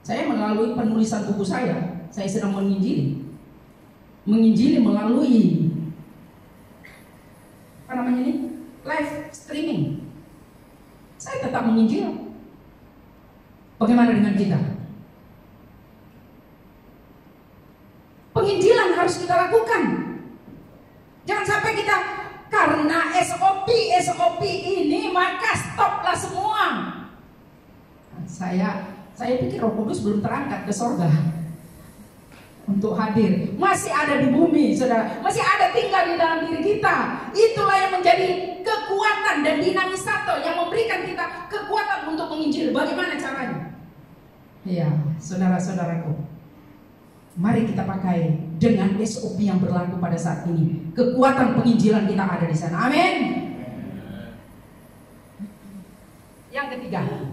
Speaker 2: saya melalui penulisan buku saya sedang menginjili. menginjili melalui apa namanya ini? Live streaming. Saya tetap menginjil. Bagaimana dengan kita? Penginjilan harus kita lakukan. Jangan sampai kita karena SOP ini maka stoplah semua. Saya pikir Roh Kudus belum terangkat ke sorga untuk hadir. Masih ada di bumi, saudara. Masih ada tinggal di dalam diri kita. Itulah yang menjadi kekuatan dan dinamisator yang memberikan kita kekuatan untuk menginjil. Bagaimana caranya? Ya, saudara-saudaraku, mari kita pakai dengan SOP yang berlaku pada saat ini. Kekuatan penginjilan kita ada di sana. Amin. Yang ketiga,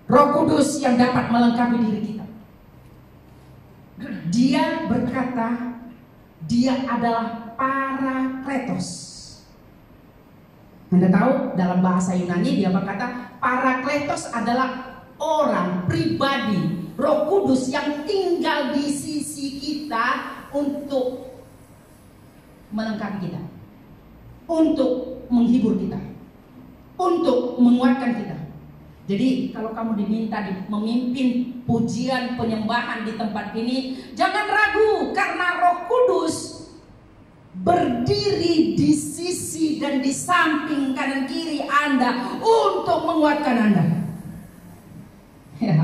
Speaker 2: Roh Kudus yang dapat melengkapi diri kita. Dia berkata, dia adalah Parakletos. Anda tahu dalam bahasa Yunani dia berkata Parakletos adalah orang, pribadi, Roh Kudus yang tinggal di sisi kita untuk melengkapi kita, untuk menghibur kita, untuk menguatkan kita. Jadi kalau kamu diminta memimpin pujian penyembahan di tempat ini, jangan ragu karena Roh Kudus berdiri di sisi dan di samping kanan kiri Anda untuk menguatkan Anda. Ya.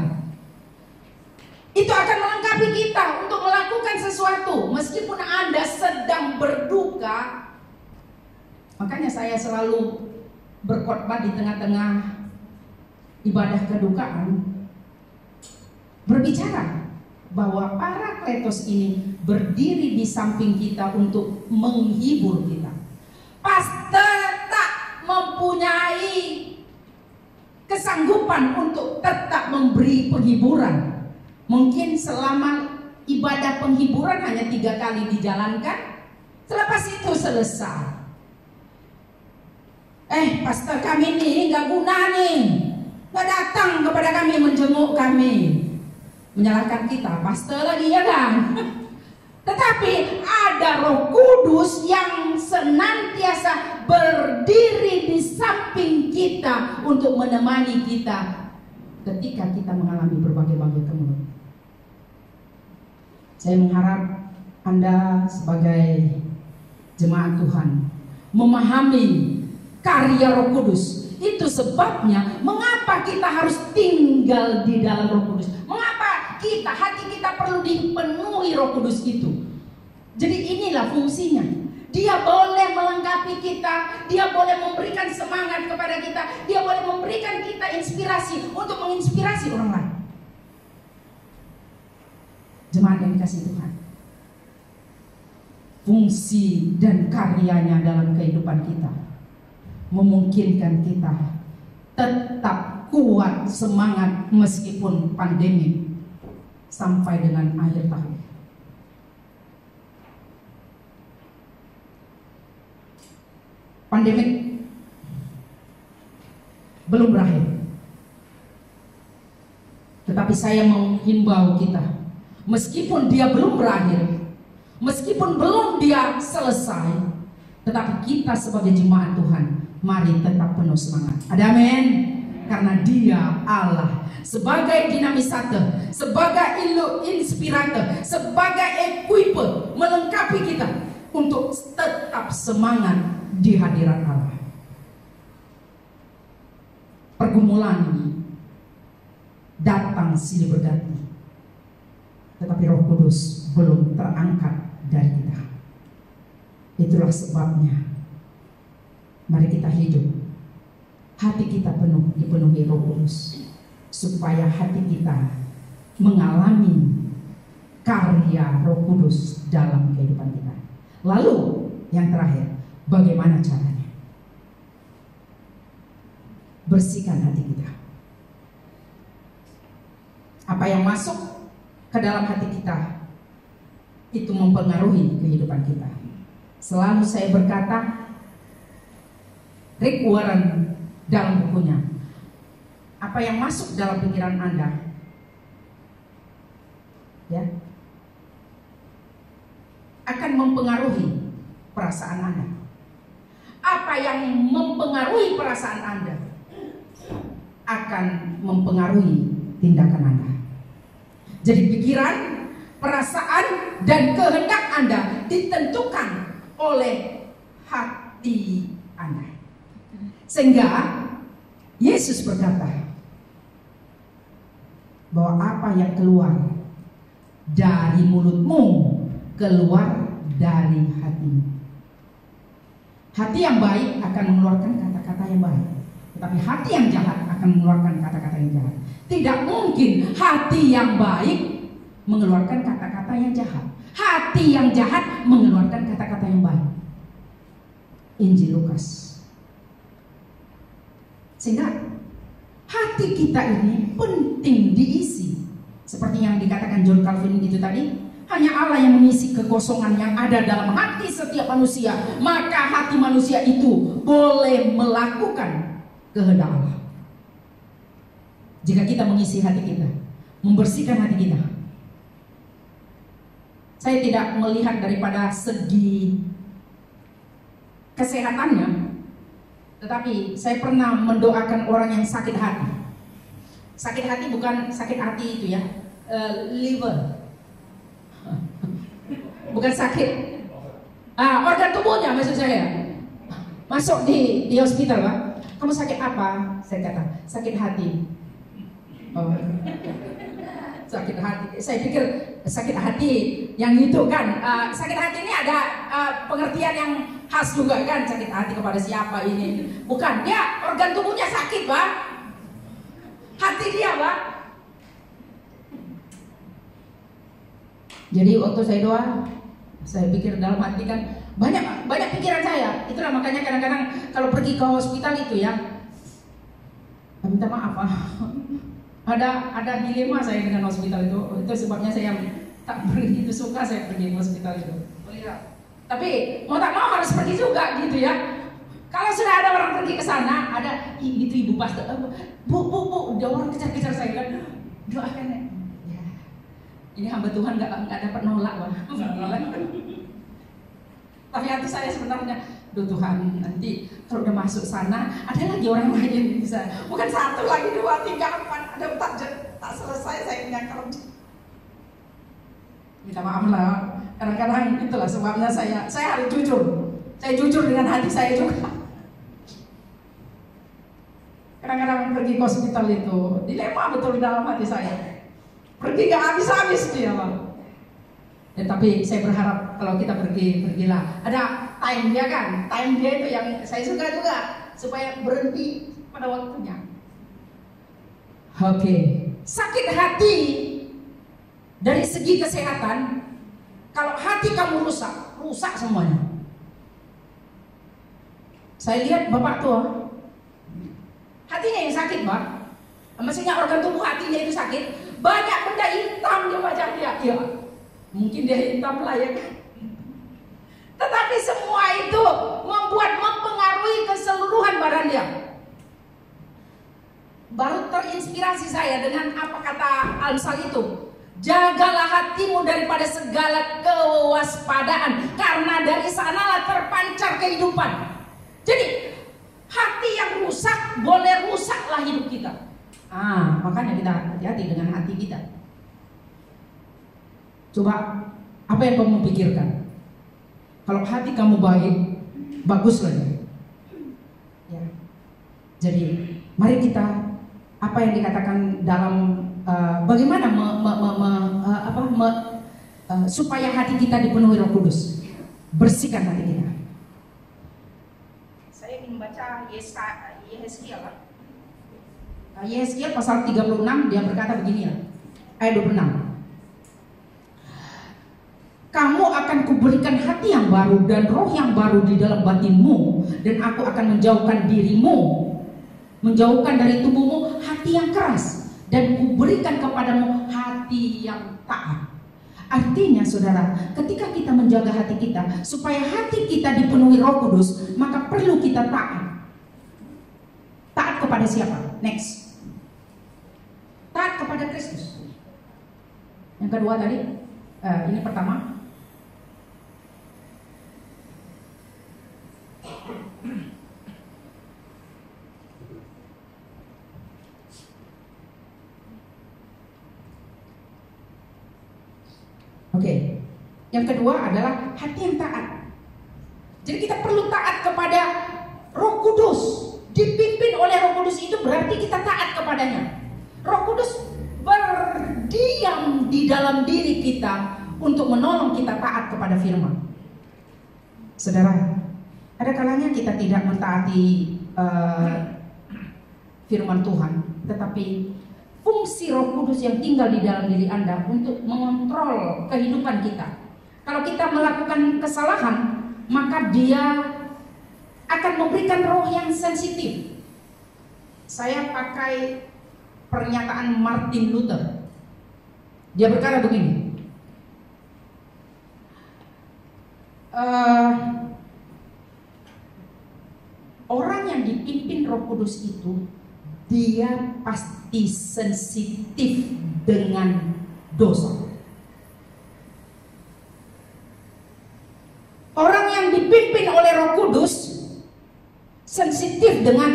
Speaker 2: Itu akan melengkapi kita untuk melakukan sesuatu meskipun Anda sedang berduka. Makanya saya selalu berkhotbah di tengah-tengah ibadah kedukaan, berbicara bahwa Parakletos ini berdiri di samping kita untuk menghibur kita. Pastor tak mempunyai kesanggupan untuk tetap memberi penghiburan. Mungkin selama ibadah penghiburan hanya 3 kali dijalankan, selepas itu selesai. Pastor kami ini gak guna nih, gak datang kepada kami, menjenguk kami. Menyalahkan kita, pastor lagi ya kan? Tetapi ada Roh Kudus yang senantiasa berdiri di samping kita untuk menemani kita ketika kita mengalami berbagai-bagai kemelut. Saya mengharap Anda sebagai jemaat Tuhan memahami karya Roh Kudus. Itu sebabnya mengapa kita harus tinggal di dalam Roh Kudus. Mengapa hati kita perlu dipenuhi Roh Kudus itu. Jadi inilah fungsinya. Dia boleh melengkapi kita, dia boleh memberikan semangat kepada kita, dia boleh memberikan kita inspirasi untuk menginspirasi orang lain. Jemaat yang dikasihi Tuhan, fungsi dan karyanya dalam kehidupan kita memungkinkan kita tetap kuat semangat meskipun pandemi sampai dengan akhir tahun. Pandemi belum berakhir, tetapi saya menghimbau kita, meskipun dia belum berakhir, meskipun belum dia selesai, tetapi kita sebagai jemaat Tuhan, mari tetap penuh semangat. Ada amin? Karena dia Allah sebagai dinamisator, sebagai inspirator, sebagai equiper, melengkapi kita untuk tetap semangat di hadirat Allah. Pergumulan ini datang silih berganti, tetapi Roh Kudus belum terangkat dari kita. Itulah sebabnya mari kita hidup, hati kita dipenuhi Roh Kudus, supaya hati kita mengalami karya Roh Kudus dalam kehidupan kita. Lalu yang terakhir, bagaimana caranya? Bersihkan hati kita. Apa yang masuk ke dalam hati kita itu mempengaruhi kehidupan kita. Selalu saya berkata, Rick Warren dalam bukunya, apa yang masuk dalam pikiran Anda, ya, akan mempengaruhi perasaan Anda. Apa yang mempengaruhi perasaan Anda akan mempengaruhi tindakan Anda. Jadi pikiran, perasaan, dan kehendak Anda ditentukan oleh hati Anda. Sehingga Yesus berkata bahwa apa yang keluar dari mulutmu keluar dari hatimu. Hati yang baik akan mengeluarkan kata-kata yang baik, tetapi hati yang jahat akan mengeluarkan kata-kata yang jahat. Tidak mungkin hati yang baik mengeluarkan kata-kata yang jahat. Hati yang jahat mengeluarkan kata-kata yang baik. Injil Lukas. Sehingga hati kita ini penting diisi. Seperti yang dikatakan John Calvin itu tadi, hanya Allah yang mengisi kekosongan yang ada dalam hati setiap manusia. Maka hati manusia itu boleh melakukan kehendak Allah. Jika kita mengisi hati kita, membersihkan hati kita. Saya tidak melihat daripada segi kesehatannya, tetapi saya pernah mendoakan orang yang sakit hati. Sakit hati bukan sakit hati itu ya, liver. Bukan sakit organ tubuhnya maksud saya. Masuk di hospital, Pak. Kamu sakit apa? Saya kata, sakit hati. Oh. Sakit hati. Saya pikir sakit hati yang itu kan. Sakit hati ini ada pengertian yang khas juga kan. Sakit hati kepada siapa ini? Bukan, dia organ tubuhnya sakit, Pak. Hati dia, Pak. Jadi waktu saya doa, saya pikir dalam hati kan banyak pikiran saya. Itulah makanya kadang-kadang kalau pergi ke hospital itu ya, minta maaf, ada dilema saya dengan hospital itu. Itu sebabnya saya tak begitu suka saya pergi ke hospital itu. Tapi mau tak mau harus pergi juga gitu ya. Kalau sudah ada orang pergi ke sana, ada itu ibu pastor, bu, ada orang kejar-kejar saya kan, doakan ya. Ini hamba Tuhan nggak dapat nolak, Bang. Tapi hati saya sebenarnya, duh Tuhan, nanti kalau udah masuk sana ada lagi orang lain yang bisa, bukan 1 lagi 2, 3, 4, ada tak selesai saya nyakar. Minta maaf lah, kadang-kadang itulah sebabnya saya harus jujur. Saya jujur dengan hati saya juga. Kadang-kadang pergi ke hospital itu dilema betul dalam hati saya. Pergi gak habis-habis dia, Bang. Ya, tapi saya berharap kalau kita pergilah. Ada time dia kan, time dia itu yang saya suka juga, supaya berhenti pada waktunya. Oke. Sakit hati dari segi kesehatan, kalau hati kamu rusak semuanya. Saya lihat bapak tua, hatinya yang sakit, Pak. Maksudnya organ tubuh hatinya itu sakit. Banyak benda hitam di wajah dia. Ya, mungkin dia hitam lah ya kan. Tetapi semua itu mempengaruhi keseluruhan badan dia. Baru terinspirasi saya dengan apa kata Amsal itu. Jagalah hatimu daripada segala kewaspadaan, karena dari sanalah terpancar kehidupan. Jadi hati yang rusak boleh rusaklah hidup kita. Makanya kita hati-hati dengan hati kita. Coba apa yang kamu pikirkan? Kalau hati kamu baik, bagus lagi. Ya. Jadi mari kita apa yang dikatakan dalam bagaimana supaya hati kita dipenuhi Roh Kudus. Bersihkan hati kita. Saya ingin membaca Yehezkiel. Yehezkiel pasal 36, dia berkata begini ya, ayat 26. Kamu akan kuberikan hati yang baru dan roh yang baru di dalam batinmu, dan aku akan menjauhkan dirimu, menjauhkan dari tubuhmu hati yang keras, dan kuberikan kepadamu hati yang taat. Artinya saudara, ketika kita menjaga hati kita supaya hati kita dipenuhi Roh Kudus, maka perlu kita taat. Taat kepada siapa? Next. Taat kepada Kristus. Yang kedua tadi, ini pertama, Oke. Yang kedua adalah hati yang taat. Jadi kita perlu taat kepada Roh Kudus. Dipimpin oleh Roh Kudus itu berarti kita taat kepadanya. Roh Kudus berdiam di dalam diri kita untuk menolong kita taat kepada firman. Saudara, ada kalanya kita tidak mentaati firman Tuhan, tetapi fungsi Roh Kudus yang tinggal di dalam diri Anda untuk mengontrol kehidupan kita. Kalau kita melakukan kesalahan, maka Dia akan memberikan roh yang sensitif. Saya pakai pernyataan Martin Luther. Dia berkata begini, orang yang dipimpin Roh Kudus itu dia pasti sensitif dengan dosa. Orang yang dipimpin oleh Roh Kudus sensitif dengan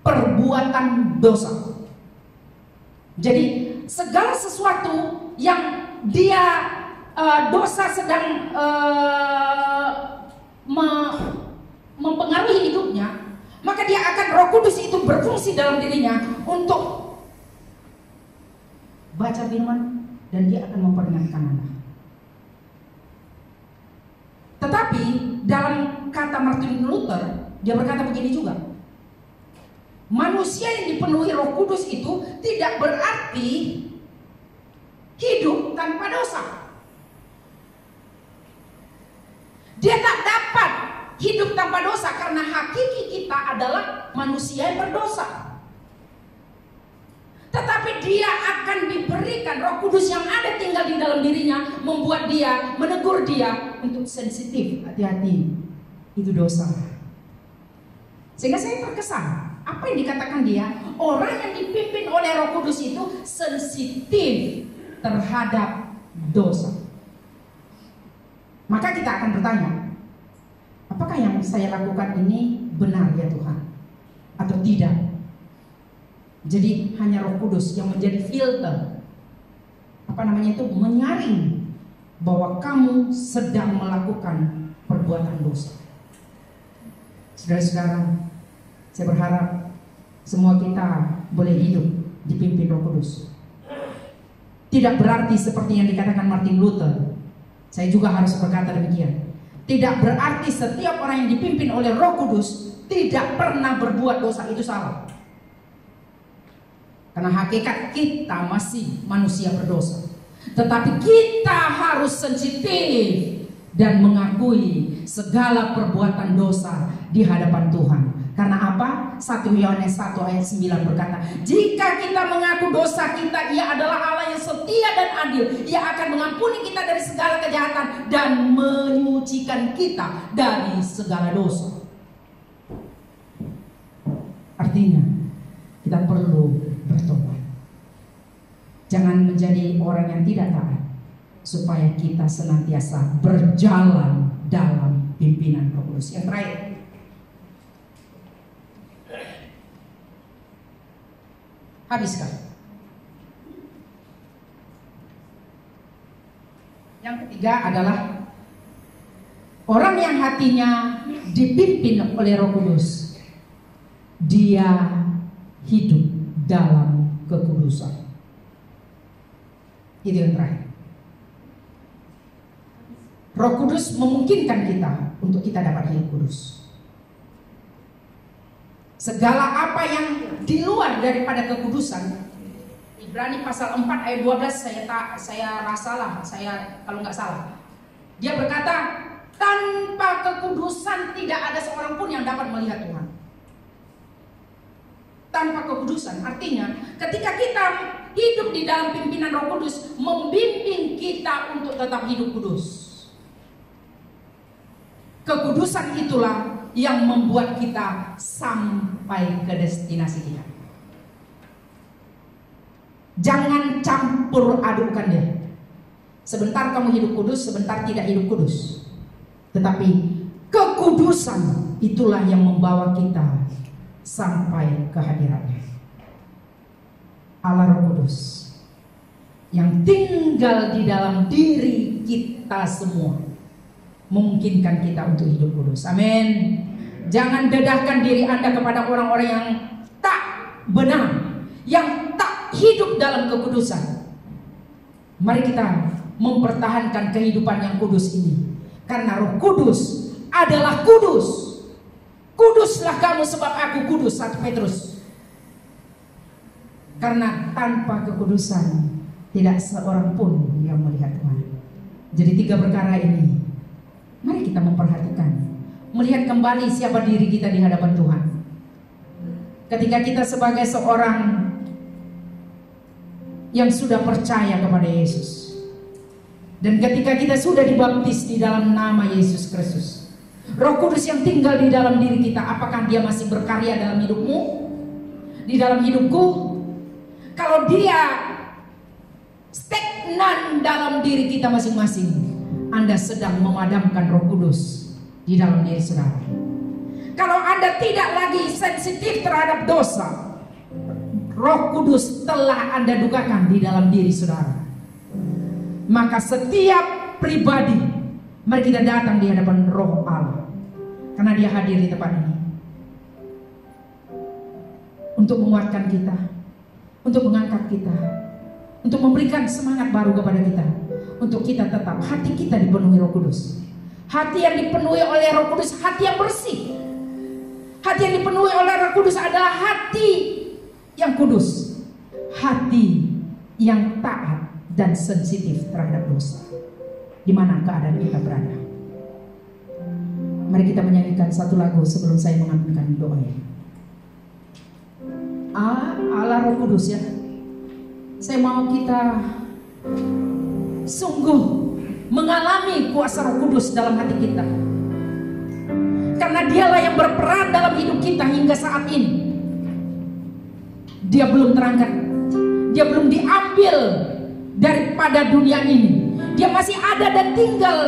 Speaker 2: perbuatan dosa. Jadi segala sesuatu yang dia dosa sedang mempengaruhi hidupnya, maka dia akan Roh Kudus itu berfungsi dalam dirinya untuk baca firman dan dia akan memperingatkan Anda. Tetapi dalam kata Martin Luther, dia berkata begini juga. Manusia yang dipenuhi Roh Kudus itu tidak berarti hidup tanpa dosa. Dia tak dapat hidup tanpa dosa karena hakiki kita adalah manusia yang berdosa. Tetapi dia akan diberikan Roh Kudus yang ada tinggal di dalam dirinya, membuat dia, menegur dia untuk sensitif. Hati-hati, itu dosa. Sehingga saya terkesan, apa yang dikatakan dia, orang yang dipimpin oleh Roh Kudus itu sensitif terhadap dosa. Maka kita akan bertanya, apakah yang saya lakukan ini benar ya Tuhan atau tidak? Jadi hanya Roh Kudus yang menjadi filter, menyaring bahwa kamu sedang melakukan perbuatan dosa. Saudara-saudara, saya berharap semua kita boleh hidup dipimpin Roh Kudus. Tidak berarti seperti yang dikatakan Martin Luther, saya juga harus berkata demikian. Tidak berarti setiap orang yang dipimpin oleh Roh Kudus tidak pernah berbuat dosa, itu salah. Karena hakikat kita masih manusia berdosa. Tetapi kita harus sensitif dan mengakui segala perbuatan dosa di hadapan Tuhan. Karena apa? 1 Yohanes 1 ayat 9 berkata, jika kita mengaku dosa kita, Ia adalah Allah yang setia dan adil. Ia akan mengampuni kita dari segala kejahatan dan menyucikan kita dari segala dosa. Artinya, kita perlu bertobat. Jangan menjadi orang yang tidak taat, supaya kita senantiasa berjalan dalam pimpinan Roh Kudus. Yang terakhir, habiskan. Yang ketiga adalah orang yang hatinya dipimpin oleh Roh Kudus, dia hidup dalam kekudusan. Itu yang terakhir. Roh Kudus memungkinkan kita untuk kita dapat hidup kudus. Segala apa yang di luar daripada kekudusan, Ibrani pasal 4 ayat 12 saya rasalah, kalau nggak salah. Dia berkata, tanpa kekudusan tidak ada seorang pun yang dapat melihat Tuhan. Tanpa kekudusan, artinya ketika kita hidup di dalam pimpinan Roh Kudus, membimbing kita untuk tetap hidup kudus. Kekudusan itulah yang membuat kita sampai ke destinasi kita. Jangan campur adukan dia. Sebentar kamu hidup kudus, sebentar tidak hidup kudus. Tetapi Kekudusan itulah yang membawa kita sampai ke hadiratnya. Allah Roh Kudus yang tinggal di dalam diri kita semua memungkinkan kita untuk hidup kudus. Amin. Jangan dedahkan diri Anda kepada orang-orang yang tak benar, yang tak hidup dalam kekudusan. Mari kita mempertahankan kehidupan yang kudus ini, karena Roh Kudus adalah kudus. Kuduslah kamu sebab aku kudus, 1 Petrus. Karena tanpa kekudusan tidak seorang pun yang melihat Tuhan. Jadi 3 perkara ini mari kita memperhatikan, melihat kembali siapa diri kita di hadapan Tuhan. Ketika kita sebagai seorang yang sudah percaya kepada Yesus, dan ketika kita sudah dibaptis di dalam nama Yesus Kristus, Roh Kudus yang tinggal di dalam diri kita, apakah dia masih berkarya dalam hidupmu? Di dalam hidupku? Kalau dia stagnan dalam diri kita masing-masing, Anda sedang memadamkan Roh Kudus di dalam diri saudara. Kalau Anda tidak lagi sensitif terhadap dosa, Roh Kudus telah Anda dukakan di dalam diri saudara. Maka setiap pribadi, mari kita datang di hadapan Roh Allah, karena dia hadir di tempat ini untuk menguatkan kita, untuk mengangkat kita, untuk memberikan semangat baru kepada kita, untuk kita tetap hati kita dipenuhi Roh Kudus. Hati yang dipenuhi oleh Roh Kudus, hati yang bersih. Hati yang dipenuhi oleh Roh Kudus adalah hati yang kudus, hati yang taat dan sensitif terhadap dosa. Di mana keadaan kita berada. Mari kita menyanyikan satu lagu sebelum saya mengambilkan doa ya. Allah Roh Kudus ya. Saya mau kita sungguh mengalami kuasa Roh Kudus dalam hati kita. Karena dialah yang berperan dalam hidup kita hingga saat ini. Dia belum terangkat, dia belum diambil daripada dunia ini. Dia masih ada dan tinggal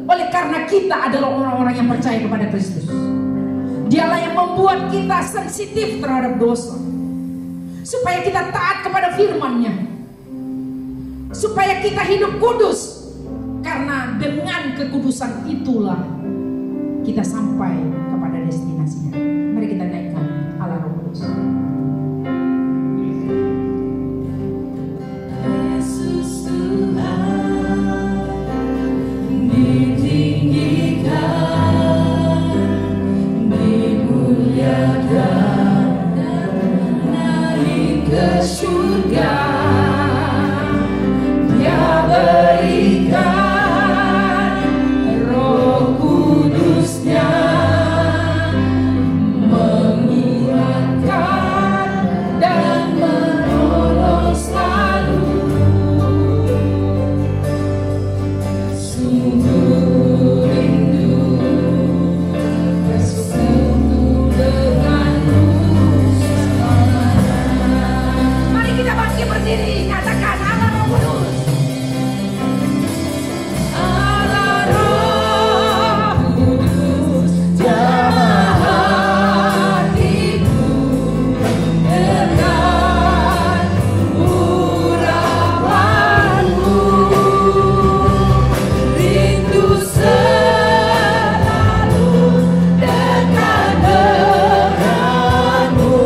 Speaker 2: oleh karena kita adalah orang-orang yang percaya kepada Kristus. Dialah yang membuat kita sensitif terhadap dosa, supaya kita taat kepada firman-Nya, supaya kita hidup kudus. Karena dengan kekudusan itulah kita sampai kepada destinasinya. Mari kita naikkan Allah Roh Kudus.
Speaker 3: Yesus Tuhan ditinggikan, dimuliakan, naik ke surga. Dia berikan Roh Kudus-Nya, menguatkan dan menolong selalu. Sungguh rindu bersekutu denganmu selamanya.
Speaker 2: Mari kita bangkit berdiri, katakan Allah Roh Kudus.
Speaker 3: Allah Roh Kudus, jamah hatiku dengan urapanmu. Rindu selalu dekat denganmu,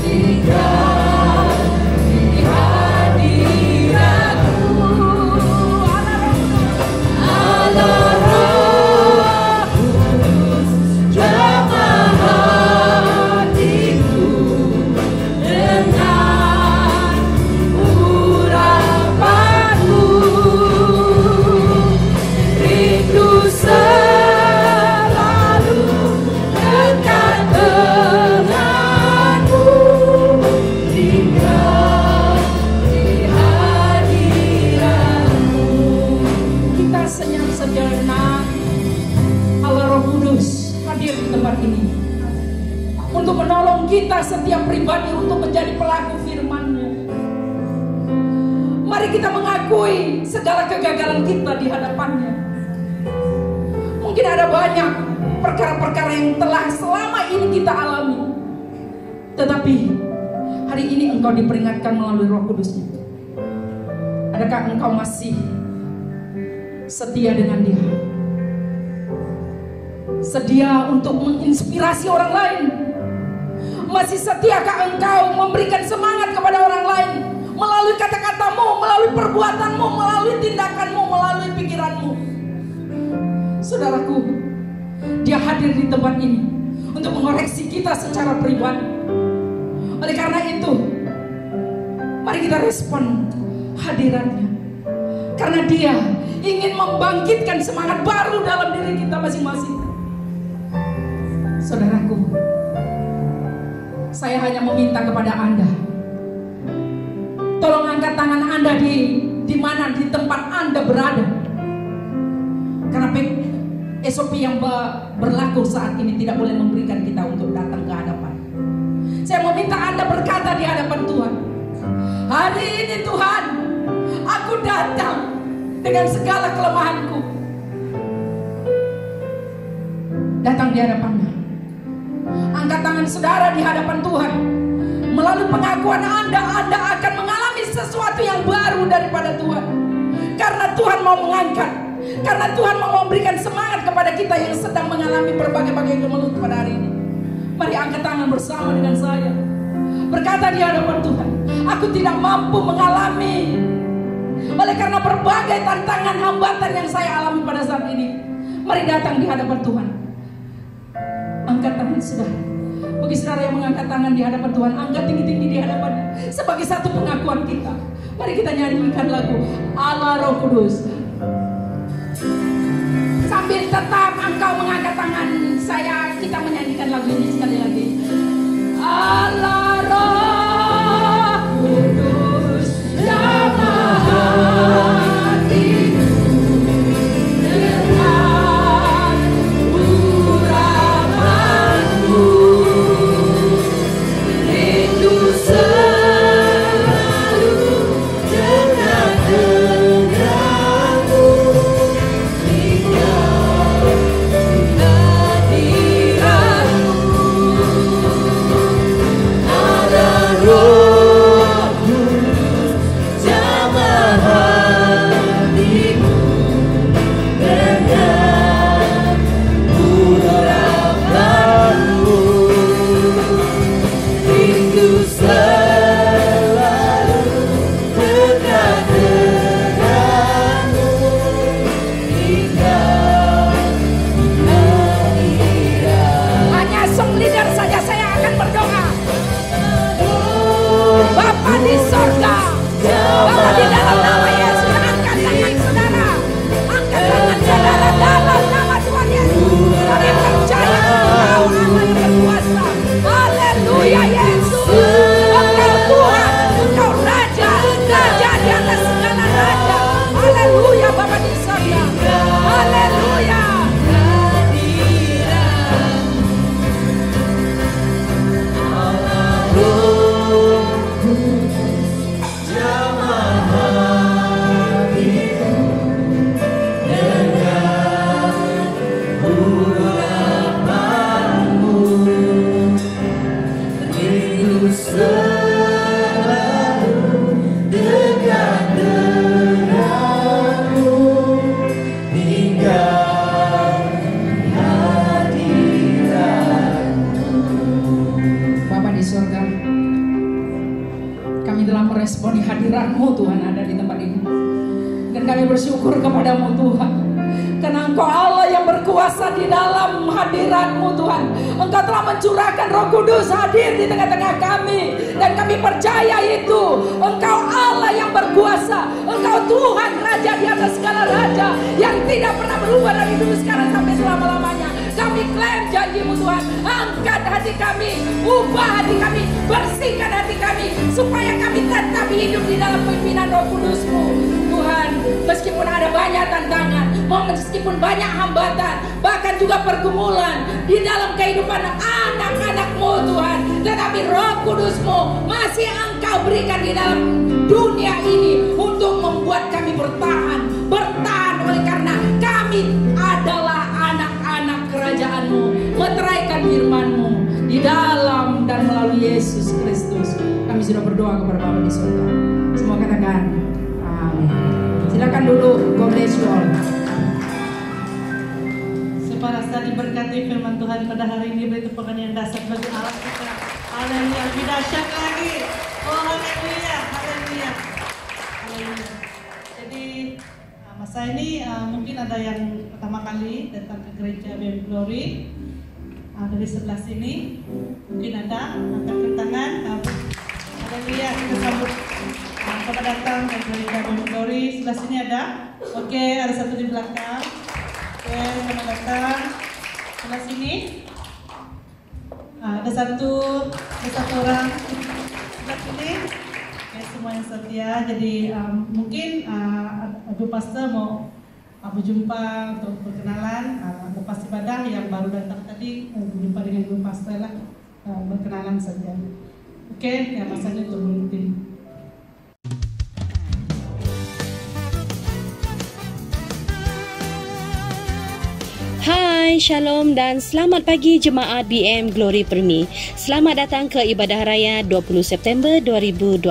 Speaker 3: tinggal di hadiratmu. Allah Roh Kudus, jamah hatiku dengan urapanmu. Rindu selalu dekat denganmu, tinggal di hadiratmu.
Speaker 2: Kita senyap sejenak. Allah Roh Kudus hadir di tempat ini untuk menolong kita setiap pribadi untuk menjadi pelaku firman-Nya. Mari kita mengakui segala kegagalan kita di hadapan-Nya. Mungkin Mungkin ada banyak perkara-perkara yang telah selama ini kita alami, tetapi hari ini engkau diperingatkan melalui Roh Kudus-Nya. Adakah engkau masih setia dengan Dia? Sedia untuk menginspirasi orang lain? Masih setiakah engkau memberikan semangat kepada orang lain melalui kata-katamu, melalui perbuatanmu, melalui tindakanmu, melalui pikiranmu? Saudaraku, Dia hadir di tempat ini untuk mengoreksi kita secara pribadi. Oleh karena itu, mari kita respon hadiratnya, karena Dia ingin membangkitkan semangat baru dalam diri kita masing-masing. Saudaraku, saya hanya meminta kepada Anda, tolong angkat tangan Anda di mana, di tempat Anda berada. Karena SOP yang berlaku saat ini tidak boleh memberikan kita untuk datang ke hadapan. Saya meminta Anda berkata di hadapan Tuhan, hari ini Tuhan, aku datang dengan segala kelemahanku. Datang di hadapan-Nya. Angkat tangan saudara di hadapan Tuhan. Melalui pengakuan Anda akan mengalami sesuatu yang baru daripada Tuhan. Karena Tuhan mau mengangkat, karena Tuhan mau memberikan semangat kepada kita yang sedang mengalami berbagai-bagai kemelut pada hari ini. Mari angkat tangan bersama dengan saya. Berkata di hadapan Tuhan, aku tidak mampu mengalami oleh karena berbagai tantangan hambatan yang saya alami pada saat ini. Mari datang di hadapan Tuhan. Angkat tangan saudara. Bagi saudara yang mengangkat tangan di hadapan Tuhan, angkat tinggi-tinggi di hadapan sebagai satu pengakuan kita. Mari kita nyanyikan lagu Allah Roh Kudus. Sambil tetap engkau mengangkat tangan saya, kita menyanyikan lagu ini sekali lagi. Allah Roh Kudus, jamah hatiku dengan urapanmu, rindu selalu dekat-dekatmu, tinggal di hadiratmu. Ada Roh Kudus, jamah hatiku dengan urapanmu, rindu selalu dekat-dekatmu, tinggal di hadiratmu. Hanya song leader saja saya akan berdoa. Bapa di sorga, Bapa di dalam nama Yesus, angkat tangan saudara, angkat tangan saudara dalam nama Tuhan Yesus. Kami percaya Engkau Allah yang berkuasa. Haleluya Yesus, Engkau Tuhan, Engkau Raja, Raja di atas segala raja. Haleluya Bapa di sorga, haleluya. Bapa di surga, kami telah meresponi hadirat-Mu Tuhan ada di tempat ini. Dan kami bersyukur kepadamu Tuhan, karena Engkau Allah yang berkuasa di dalam hadirat-Mu Tuhan. Engkau telah mencurahkan Roh Kudus hadir di tengah-tengah kami, dan kami percaya itu Engkau Allah yang berkuasa. Engkau Tuhan Raja di atas segala raja, yang tidak pernah berubah dari dulu sekarang sampai selama-lamanya. Kami klaim janji-Mu Tuhan. Angkat hati kami, ubah hati kami, bersihkan hati kami, supaya kami tetap hidup di dalam pimpinan Roh Kudus-Mu Tuhan. Meskipun ada banyak tantangan, meskipun banyak hambatan, bahkan juga pergumulan di dalam kehidupan anak-anak-Mu Tuhan, tetapi Roh Kudus-Mu masih Engkau berikan di dalam dunia ini untuk membuat kami bertahan oleh karena kami adalah anak meteraikan firman-Mu di dalam dan melalui Yesus Kristus. Kami sudah berdoa kepada Bapa di surga. Semua katakan amin. Silakan duduk. God bless you all.
Speaker 1: Supaya rasa diberkati firman Tuhan pada hari ini, beri tepukan yang dahsyat bagi Allah kita. Haleluya, lebih dahsyat lagi. Oh haleluya, haleluya, haleluya. Jadi masa ini mungkin ada yang pertama kali datang ke gereja BM Glory dari sebelah sini. Mungkin ada angkat tangan. Haleluya, kita sambut selamat datang ke gereja BM Glory. Sebelah sini ada. Oke, ada satu di belakang. Oke, selamat datang. Sebelah sini ada satu orang. Sebelah sini. Oke, semua yang setia. Jadi mungkin Ibu Pastor mau berjumpa untuk berkenalan. Lepas ibadah yang baru datang tadi berjumpa dengan Ibu Pastor lah, berkenalan saja. Oke, ya masanya untuk berhenti.
Speaker 4: Hai, Shalom dan selamat pagi jemaat BM Glory Permi. Selamat datang ke Ibadah Raya 20 September 2020.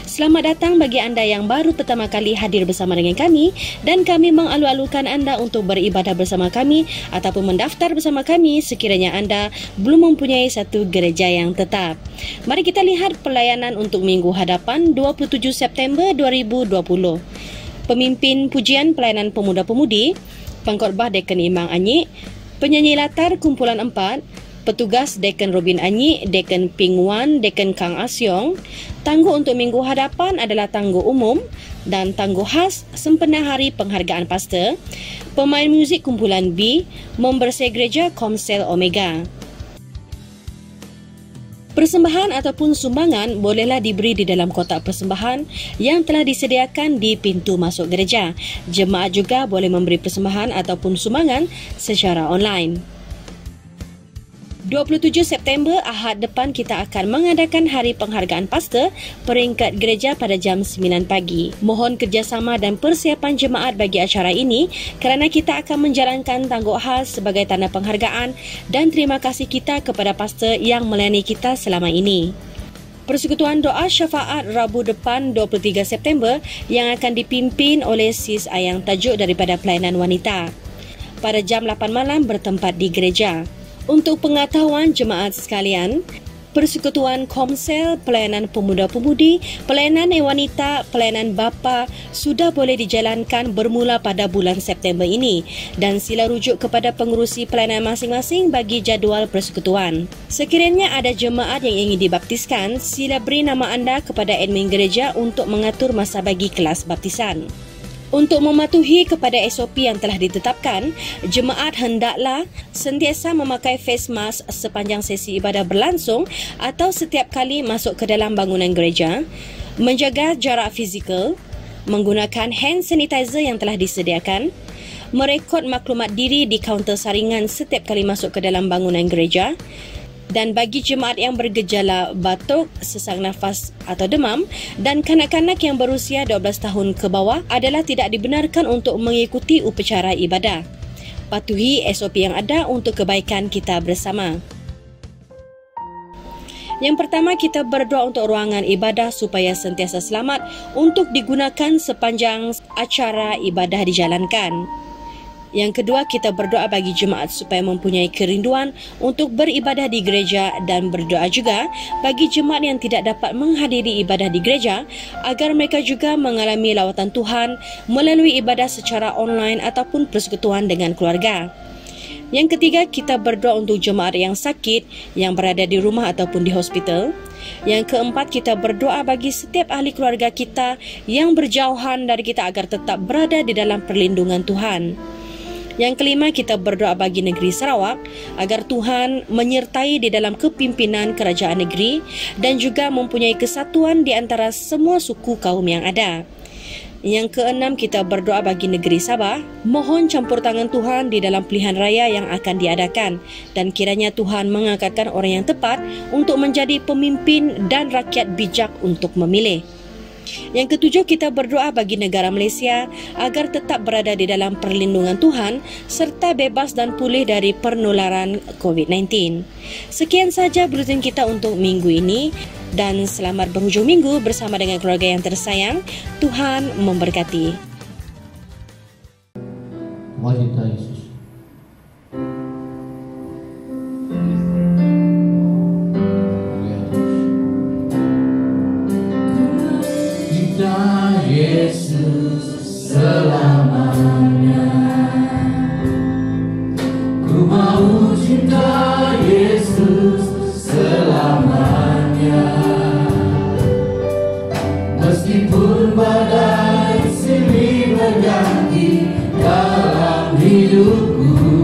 Speaker 4: Selamat datang bagi anda yang baru pertama kali hadir bersama dengan kami, dan kami mengalu-alukan anda untuk beribadah bersama kami ataupun mendaftar bersama kami sekiranya anda belum mempunyai satu gereja yang tetap. Mari kita lihat pelayanan untuk minggu hadapan 27 September 2020. Pemimpin pujian pelayanan pemuda-pemudi, pengkhotbah Dekan Imang Anyik, penyanyi latar kumpulan 4, petugas Dekan Robin Anyik, Dekan Ping Wan, Dekan Kang Asyong. Tangguh untuk minggu hadapan adalah tangguh umum dan tangguh khas sempena hari penghargaan pastor. Pemain muzik kumpulan B, membersih gereja Komsel Omega. Persembahan ataupun sumbangan bolehlah diberi di dalam kotak persembahan yang telah disediakan di pintu masuk gereja. Jemaat juga boleh memberi persembahan ataupun sumbangan secara online. 27 September Ahad depan kita akan mengadakan hari penghargaan pastor peringkat gereja pada jam 9 pagi. Mohon kerjasama dan persiapan jemaat bagi acara ini kerana kita akan menjalankan tangguh khas sebagai tanda penghargaan dan terima kasih kita kepada pastor yang melayani kita selama ini. Persekutuan doa syafaat Rabu depan 23 September yang akan dipimpin oleh Sis Ayang Tajuk daripada pelayanan wanita. Pada jam 8 malam bertempat di gereja. Untuk pengetahuan jemaat sekalian, Persekutuan Komsel, pelayanan pemuda-pemudi, pelayanan wanita, pelayanan bapa sudah boleh dijalankan bermula pada bulan September ini dan sila rujuk kepada pengurusi pelayanan masing-masing bagi jadual persekutuan. Sekiranya ada jemaat yang ingin dibaptiskan, sila beri nama anda kepada admin gereja untuk mengatur masa bagi kelas baptisan. Untuk mematuhi kepada SOP yang telah ditetapkan, jemaat hendaklah sentiasa memakai face mask sepanjang sesi ibadah berlangsung atau setiap kali masuk ke dalam bangunan gereja, menjaga jarak fizikal, menggunakan hand sanitizer yang telah disediakan, merekod maklumat diri di kaunter saringan setiap kali masuk ke dalam bangunan gereja. Dan bagi jemaat yang bergejala batuk, sesak nafas atau demam dan kanak-kanak yang berusia 12 tahun ke bawah adalah tidak dibenarkan untuk mengikuti upacara ibadah. Patuhi SOP yang ada untuk kebaikan kita bersama. Yang pertama, kita berdoa untuk ruangan ibadah supaya sentiasa selamat untuk digunakan sepanjang acara ibadah dijalankan. Yang kedua, kita berdoa bagi jemaat supaya mempunyai kerinduan untuk beribadah di gereja dan berdoa juga bagi jemaat yang tidak dapat menghadiri ibadah di gereja agar mereka juga mengalami lawatan Tuhan melalui ibadah secara online ataupun persekutuan dengan keluarga. Yang ketiga, kita berdoa untuk jemaat yang sakit yang berada di rumah ataupun di hospital. Yang keempat, kita berdoa bagi setiap ahli keluarga kita yang berjauhan dari kita agar tetap berada di dalam perlindungan Tuhan. Yang kelima, kita berdoa bagi negeri Sarawak agar Tuhan menyertai di dalam kepimpinan kerajaan negeri dan juga mempunyai kesatuan di antara semua suku kaum yang ada. Yang keenam, kita berdoa bagi negeri Sabah, mohon campur tangan Tuhan di dalam pilihan raya yang akan diadakan dan kiranya Tuhan mengangkatkan orang yang tepat untuk menjadi pemimpin dan rakyat bijak untuk memilih. Yang ketujuh, kita berdoa bagi negara Malaysia agar tetap berada di dalam perlindungan Tuhan serta bebas dan pulih dari penularan COVID-19. Sekian saja buletin kita untuk minggu ini dan selamat berhujung minggu bersama dengan keluarga yang tersayang. Tuhan memberkati.
Speaker 5: Wanita Yesus. Yesus selamanya, ku mau cinta Yesus selamanya, meskipun badai silih berganti dalam hidupku,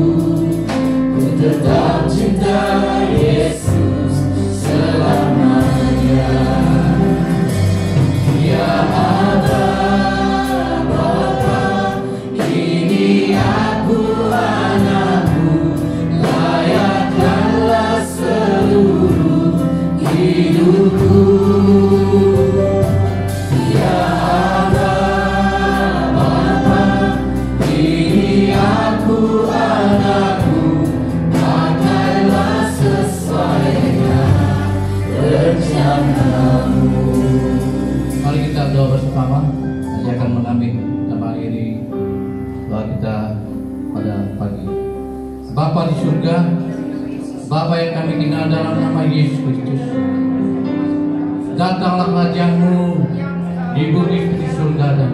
Speaker 5: ku tetap cinta Yesus selamanya. Ya Bapa, kini aku anakmu, layakkanlah seluruh hidupku. Ya Bapa, kini aku anakmu, pakailah sesuai dengan rencanamu. Mari kita doa bersama. Saya akan mengambil nama ini doa kita pada pagi. Bapa di surga, Bapa yang kami kenal dalam nama Yesus Kristus, datanglah Raja-Mu di bumi di surga dan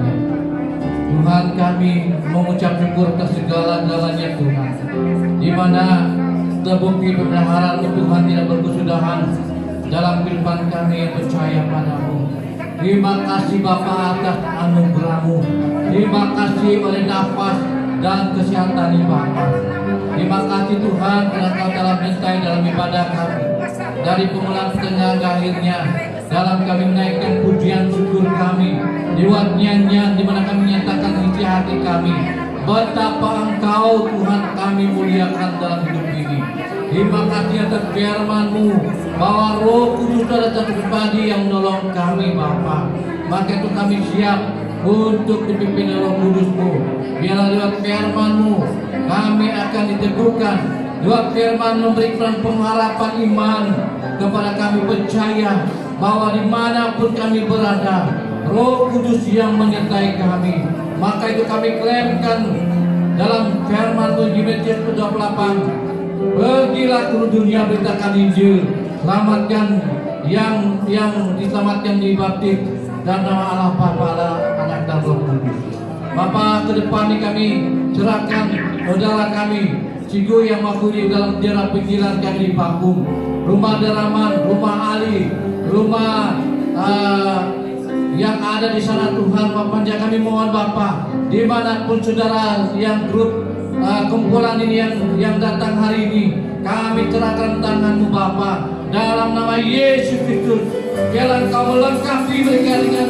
Speaker 5: Tuhan, kami mengucap syukur atas segala-galanya Tuhan, di mana terbukti pemeliharaan Tuhan tidak berkesudahan dalam kehidupan kami yang percaya padamu. Terima kasih Bapa atas anugerah-Mu. Terima kasih oleh nafas dan kesehatan Bapa. Terima kasih Tuhan karena Kau dalam menyertai dalam ibadah kami. Dari permulaan pertengahan ke akhirnya, dalam kami menaikkan pujian syukur kami, lewat nyanyian di mana kami menyatakan isi hati kami, betapa Engkau Tuhan kami muliakan dalam hidup ini. Terima kasih atas firman-Mu bahwa Roh Kudus adalah satu pribadi yang menolong kami Bapa. Maka itu kami siap untuk dipimpin Roh Kudus-Mu. Biarlah lewat firman-Mu kami akan diteguhkan. Lewat firman memberikan pengharapan iman kepada kami, percaya bahwa dimanapun kami berada, Roh Kudus yang menyertai kami. Maka itu kami klaimkan dalam firman-Mu di Matius 28, pergilah ke dunia, beritakan Injil, selamatkan yang diselamatkan dibaptis dan nama Allah Bapa, Anak dan Roh Kudus. Bapa, ke depan ini kami serahkan saudara kami, Cigo yang makhluk dalam daerah pinggiran kami di Pakung, rumah Daraman, rumah Ali, rumah yang ada di sana Tuhan. Bapa, kami mohon Bapa, dimanapun saudara yang grup kumpulan ini yang datang hari ini, kami serahkan tangan-Mu Bapa, dalam nama Yesus Kristus. Biarlah Engkau melengkapi mereka dengan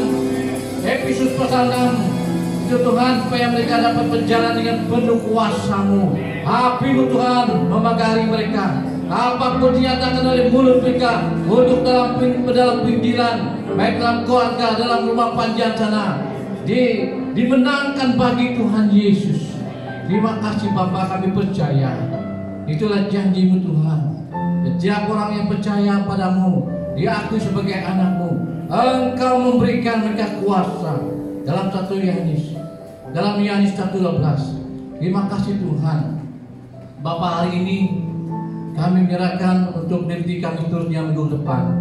Speaker 5: Efesus pasal 6 itu Tuhan, supaya mereka dapat berjalan dengan penuh kuasa-Mu. Api-Mu Tuhan memagari mereka, apapun dinyatakan oleh mulut mereka untuk dalam pinggiran, baik dalam keluarga, dalam rumah panjang sana, dimenangkan bagi Tuhan Yesus. Terima kasih Bapa, kami percaya itulah janji-Mu Tuhan. Setiap orang yang percaya padamu, diakui sebagai anak-Mu, Engkau memberikan mereka kuasa. Dalam 1 Yohanes, dalam Yohanes 1:12. Terima kasih Tuhan. Bapa, hari ini kami menyerahkan untuk diri kami seterusnya minggu depan,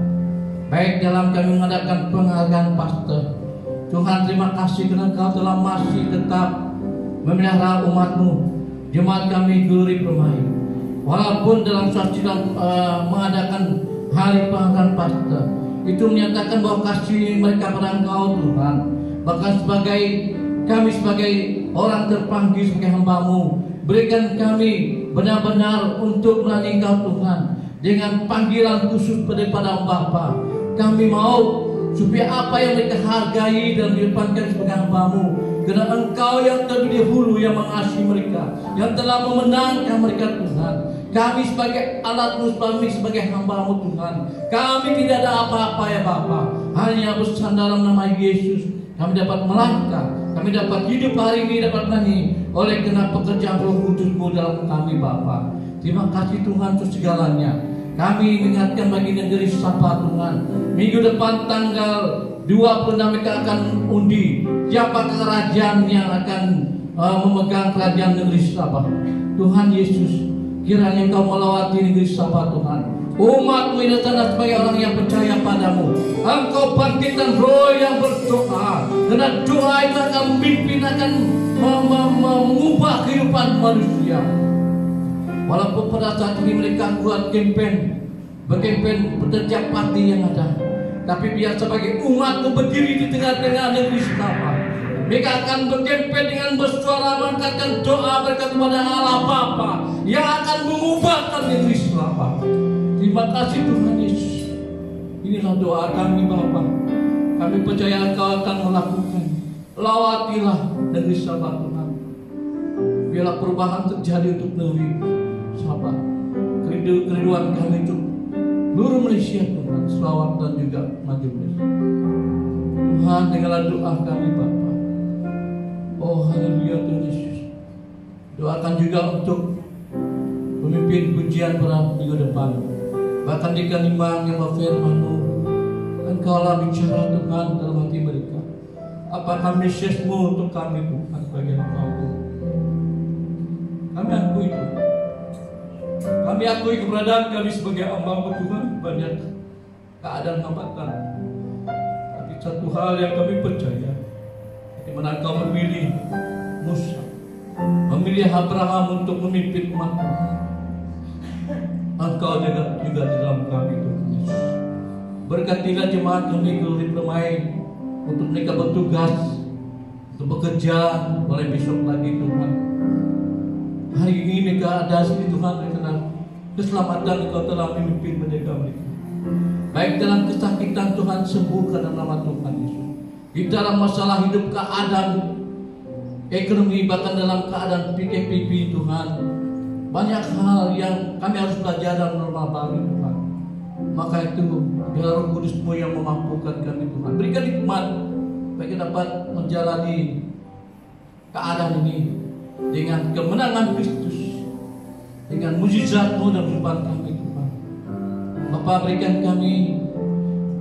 Speaker 5: baik dalam kami mengadakan penghargaan pastor. Tuhan, terima kasih karena Engkau telah masih tetap memelihara umat-Mu, jemaat kami Glory Permai. Walaupun dalam suasana mengadakan hari penghargaan pastor, itu menyatakan bahwa kasih mereka pada Engkau Tuhan. Bahkan kami sebagai orang terpanggil sebagai hamba-Mu, berikan kami benar-benar untuk melayani Engkau Tuhan dengan panggilan khusus daripada Bapa. Kami mau supaya apa yang mereka hargai dan dihadapkan sebagai hamba-Mu, karena Engkau yang terlebih dahulu yang mengasihi mereka, yang telah memenangkan mereka Tuhan. Kami sebagai alat-Mu, kami sebagai hamba-Mu Tuhan. Kami tidak ada apa-apa ya Bapa. Hanya bersandar dalam nama Yesus kami dapat melangkah, kami dapat hidup hari ini, dapat nyanyi oleh karena pekerjaan Roh Kudus-Mu dalam kami Bapa. Terima kasih Tuhan untuk segalanya. Kami mengingatkan bagi negeri Sabah Tuhan, minggu depan tanggal 26 kita akan undi siapa kerajaan yang akan memegang kerajaan negeri Sabah. Tuhan Yesus, kiranya Engkau melawati negeri Sabah Tuhan. Umat-Mu ini tanah sebagai orang yang percaya padamu. Engkau bangkitkan roh yang berdoa, karena doa itu akan memimpin, akan mengubah kehidupan manusia. Walaupun pada saat ini mereka buat berkempen setiap parti yang ada, tapi biar sebagai umat-Mu berdiri di tengah-tengah negeri Sabah, mereka akan berkempen dengan bersuara, mengangkatkan doa mereka kepada Allah Bapa yang akan mengubahkan negeri Sabah. Terima kasih Tuhan Yesus. Inilah doa kami Bapa. Kami percaya Engkau akan melakukan. Lawatilah negeri Sabah Tuhan. Biarlah perubahan terjadi untuk negeri Sabah. Kerinduan kami untuk seluruh Malaysia Tuhan, Sarawak dan juga maju Malaysia. Tuhan, dengarlah doa kami Bapa. Oh haleluya Tuhan Yesus. Doakan juga untuk pemimpin pujian pada minggu depan. Bahkan di kalimah yang firman-Mu, Engkaulah bicara Tuhan dalam hati mereka. Apakah misiasmu untuk kami Tuhan sebagai hamba-Mu? Kami akui itu. Kami akui keberadaan kami sebagai hamba-Mu Tuhan, banyak keadaan hambatan. Tapi satu hal yang kami percaya, di mana Engkau memilih Musa, memilih Abraham untuk memimpin umat-Mu. Engkau juga di dalam kami Tuhan Yesus. Berkatilah jemaat kami Glory Permai untuk mereka bertugas, untuk bekerja mulai besok lagi Tuhan. Hari ini mereka ada di Tuhan karena keselamatan Engkau telah memimpin mereka. Baik dalam kesakitan Tuhan sembuhkan dalam nama Tuhan Yesus. Di dalam masalah hidup, keadaan ekonomi, bahkan dalam keadaan PKPP Tuhan. Banyak hal yang kami harus belajar dalam norma baru Tuhan. Maka itu biar Roh Kudus-Mu yang memampukan kami Tuhan. Berikan hikmat bagi dapat menjalani keadaan ini dengan kemenangan Kristus, dengan mujizat-Mu dalam kehidupan kami Tuhan. Bapa,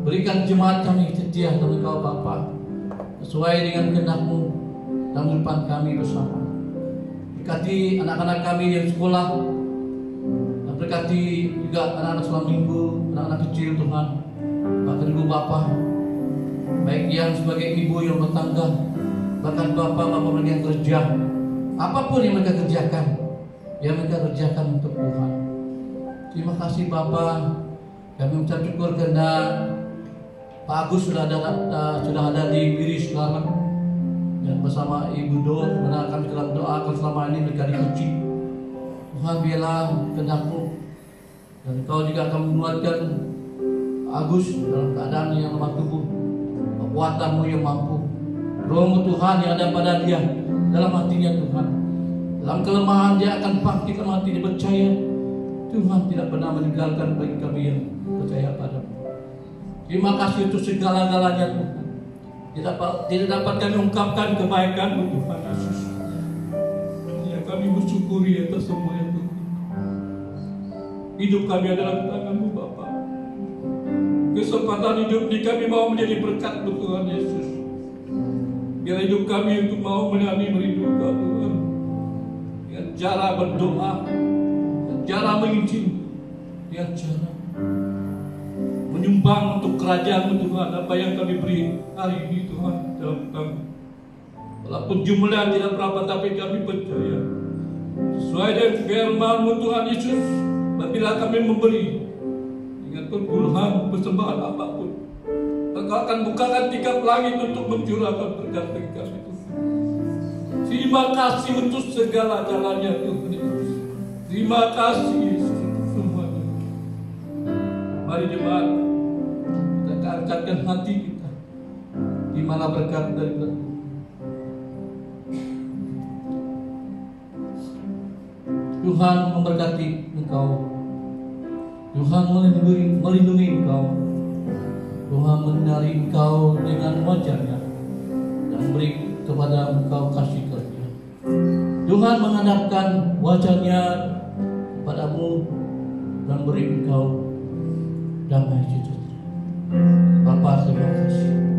Speaker 5: berikan jemaat kami setia dalam Engkau Bapa, sesuai dengan kehendak-Mu dalam kehidupan kami bersama. Berkati anak-anak kami yang sekolah, dan berkati juga anak-anak sekolah minggu, anak-anak kecil Tuhan, bahkan ibu bapa, baik yang sebagai ibu yang bertangga, bahkan bapak yang kerja, apapun yang mereka kerjakan, yang mereka kerjakan untuk Tuhan. Terima kasih Bapa, kami mengucap syukur karena Pak Agus sudah ada di Biri sekarang. Dan bersama Ibu Do, karena kami dalam doa akan selama ini mereka diuji. Tuhan, biarlah kehendak-Mu, dan Engkau juga akan menguatkan Agus dalam keadaan yang lemah tubuh. Kekuatan-Mu yang mampu, Roh-Mu Tuhan yang ada pada dia, dalam hatinya Tuhan. Dalam kelemahan dia akan bangkit dalam hati dia, percaya Tuhan tidak pernah meninggalkan bagi kami yang percaya padamu. Terima kasih untuk segala-galanya Tuhan. Tidak dapat kami ungkapkan kebaikan-Mu Tuhan Yesus. Ya, kami bersyukuri atas semua yang Tuhan. Hidup kami adalah di tangan-Mu Bapa. Kesempatan hidup ini kami mau menjadi berkat Tuhan Yesus. Biar hidup kami untuk mau melayani merindu Kau Tuhan. Dengan cara berdoa, dengan cara mengizinkan, dengan cara menyumbang untuk kerajaan Tuhan. Apa yang kami beri hari ini Tuhan dalam kami, walaupun jumlah tidak berapa, tapi kami percaya sesuai dengan firman-Mu Tuhan Yesus, apabila kami memberi dengan perpuluhan persembahan apapun, Engkau akan bukakan tingkap langit untuk mencurahkan berkat bagi kami Tuhan. Terima kasih untuk segala jalannya Tuhan Yesus. Terima kasih Yesus untuk semuanya. Mari jemaat, kita angkatkan hati kita, di mana berkat dari Tuhan. Tuhan memberkati engkau. Engkau. Tuhan melindungi Engkau. Tuhan menyinari Engkau dengan wajah-Nya dan beri kepada Engkau kasih karunia. Tuhan menghadapkan wajah-Nya padamu dan beri Engkau damai sejahtera. Bapa, terima kasih.